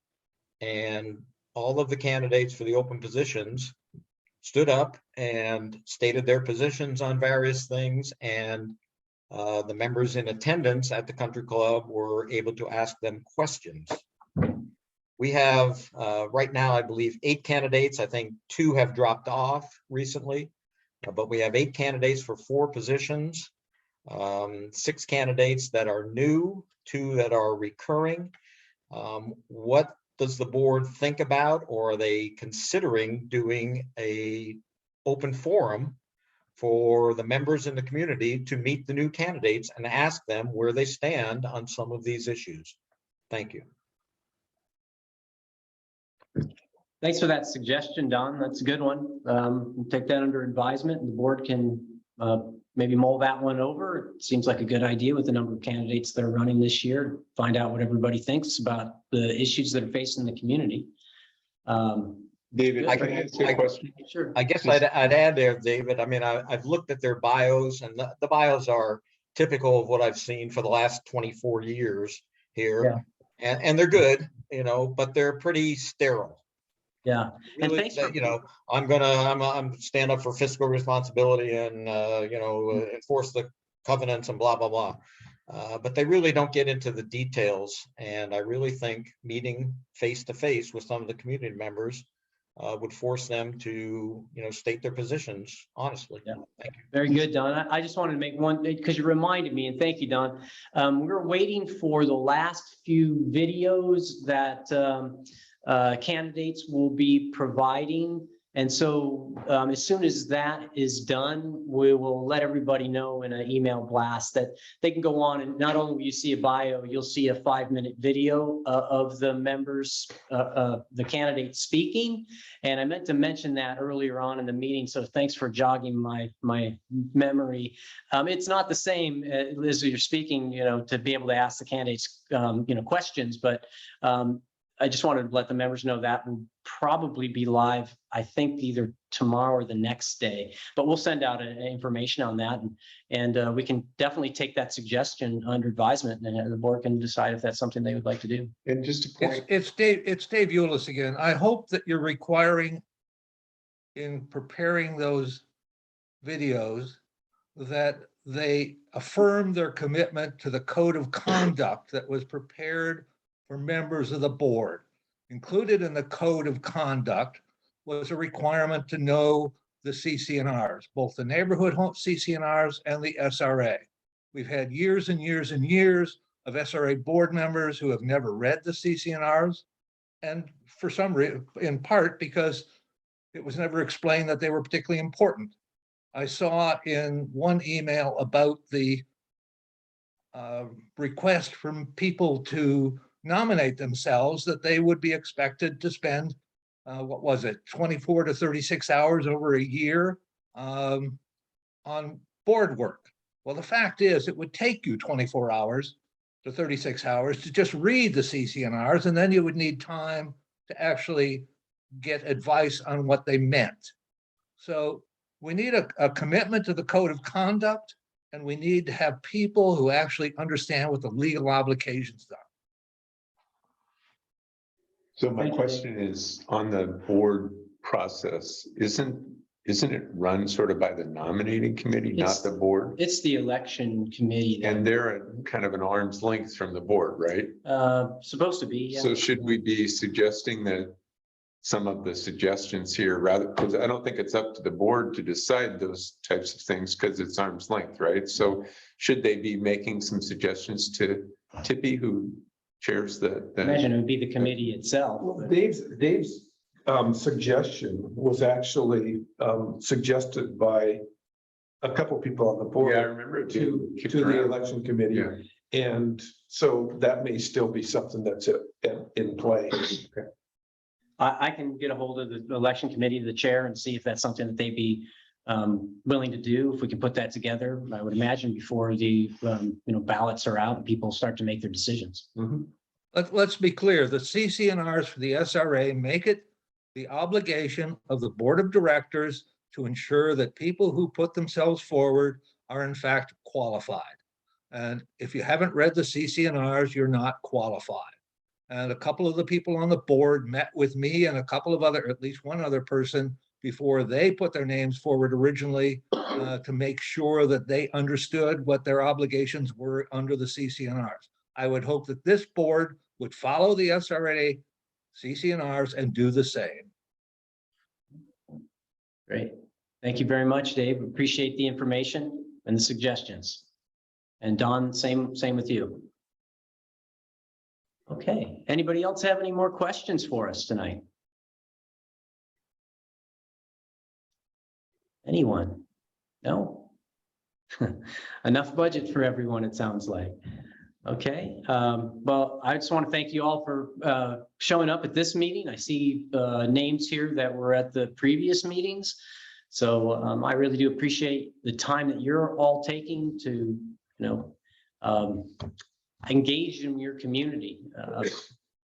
And all of the candidates for the open positions stood up and stated their positions on various things, and the members in attendance at the country club were able to ask them questions. We have right now, I believe, 8 candidates. I think 2 have dropped off recently, but we have 8 candidates for 4 positions, 6 candidates that are new, 2 that are recurring. What does the board think about, or are they considering doing a open forum for the members in the community to meet the new candidates and ask them where they stand on some of these issues? Thank you. Thanks for that suggestion, Don. That's a good one. We'll take that under advisement, and the board can maybe mull that one over. It seems like a good idea with the number of candidates that are running this year. Find out what everybody thinks about the issues that are facing the community. David, I can I ask you a question? Sure. I guess I'd add there, David. I mean, I've looked at their bios, and the bios are typical of what I've seen for the last 24 years here. Yeah. And they're good, you know, but they're pretty sterile. Yeah. And Really, thanks for, you know, I'm stand up for fiscal responsibility and, you know, enforce the covenants and blah, blah, blah. But they really don't get into the details. And I really think meeting face to face with some of the community members would force them to, you know, state their positions honestly. Yeah. Thank you. Very good, Don. I just wanted to make one, because you reminded me, and thank you, Don. We're waiting for the last few videos that candidates will be providing. And so as soon as that is done, we will let everybody know in an email blast that they can go on, and not only will you see a bio, you'll see a 5-minute video of the members, the candidates speaking. And I meant to mention that earlier on in the meeting, so thanks for jogging my memory. It's not the same as you're speaking, you know, to be able to ask the candidates, you know, questions, but I just wanted to let the members know that will probably be live, I think, either tomorrow or the next day. But we'll send out information on that, and we can definitely take that suggestion under advisement, and the board can decide if that's something they would like to do. And just a point. It's Dave Eulis again. I hope that you're requiring, in preparing those videos, that they affirm their commitment to the code of conduct that was prepared for members of the board. Included in the code of conduct was a requirement to know the CCNRs, both the neighborhood home CCNRs and the SRA. We've had years and years and years of SRA board members who have never read the CCNRs, and for some reason, in part because it was never explained that they were particularly important. I saw in one email about the request from people to nominate themselves that they would be expected to spend, what was it, 24 to 36 hours over a year on board work. Well, the fact is it would take you 24 hours to 36 hours to just read the CCNRs, and then you would need time to actually get advice on what they meant. So we need a commitment to the code of conduct, and we need to have people who actually understand what the legal obligations are. So my question is on the board process, isn't isn't it run sort of by the nominating committee, not It's- the board? It's the election committee that, And they're at kind of an arm's length from the board, right? supposed to be, yeah. So should we be suggesting that some of the suggestions here rather, because I don't think it's up to the board to decide those types of things because it's arm's length, right? So should they be making some suggestions to Tippy, who chairs I the imagine it would be the committee itself. Well, but- Dave's suggestion was actually suggested by a couple people on the board. Yeah, I remember it being To kicked the around. election committee. Yeah. And so that may still be something that's in play. I can get a hold of the election committee, the chair, and see if that's something that they'd be willing to do, if we can put that together. I would imagine before the, ballots are out and people start to make their decisions. Let's be clear, the CCNRs for the SRA make it the obligation of the board of directors to ensure that people who put themselves forward are in fact qualified. And if you haven't read the CCNRs, you're not qualified. And a couple of the people on the board met with me and a couple of other, at least one other person, before they put their names forward originally to make sure that they understood what their obligations were under the CCNRs. I would hope that this board would follow the SRA CCNRs and do the same. Great. Thank you very much, Dave. Appreciate the information and the suggestions. And Don, same with you. Okay, anybody else have any more questions for us tonight? Anyone? No? Enough budget for everyone, it sounds like. Okay, well, I just want to thank you all for showing up at this meeting. I see names here that were at the previous meetings. So I really do appreciate the time that you're all taking to, engage in your community.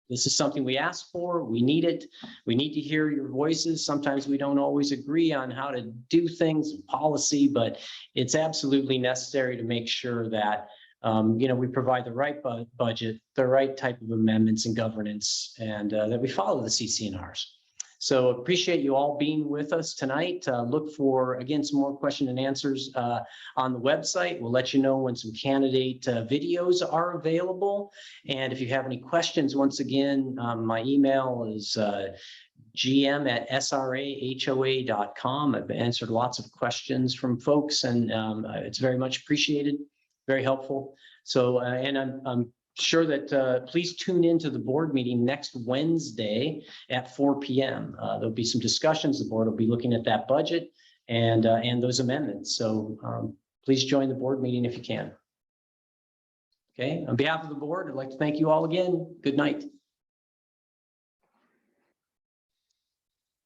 This is something we ask for. We need it. We need to hear your voices. Sometimes we don't always agree on how to do things and policy, but it's absolutely necessary to make sure that we provide the right budget, the right type of amendments and governance, and that we follow the CCNRs. So appreciate you all being with us tonight. Look for, again, some more question and answers on the website. We'll let you know when some candidate videos are available. And if you have any questions, once again, my email is gm@srahoa.com. I've answered lots of questions from folks, and it's very much appreciated, very helpful. So, and I'm sure that please tune into the board meeting next Wednesday at 4 p.m. There'll be some discussions. The board will be looking at that budget and those amendments. So please join the board meeting if you can. Okay, on behalf of the board, I'd like to thank you all again. Good night.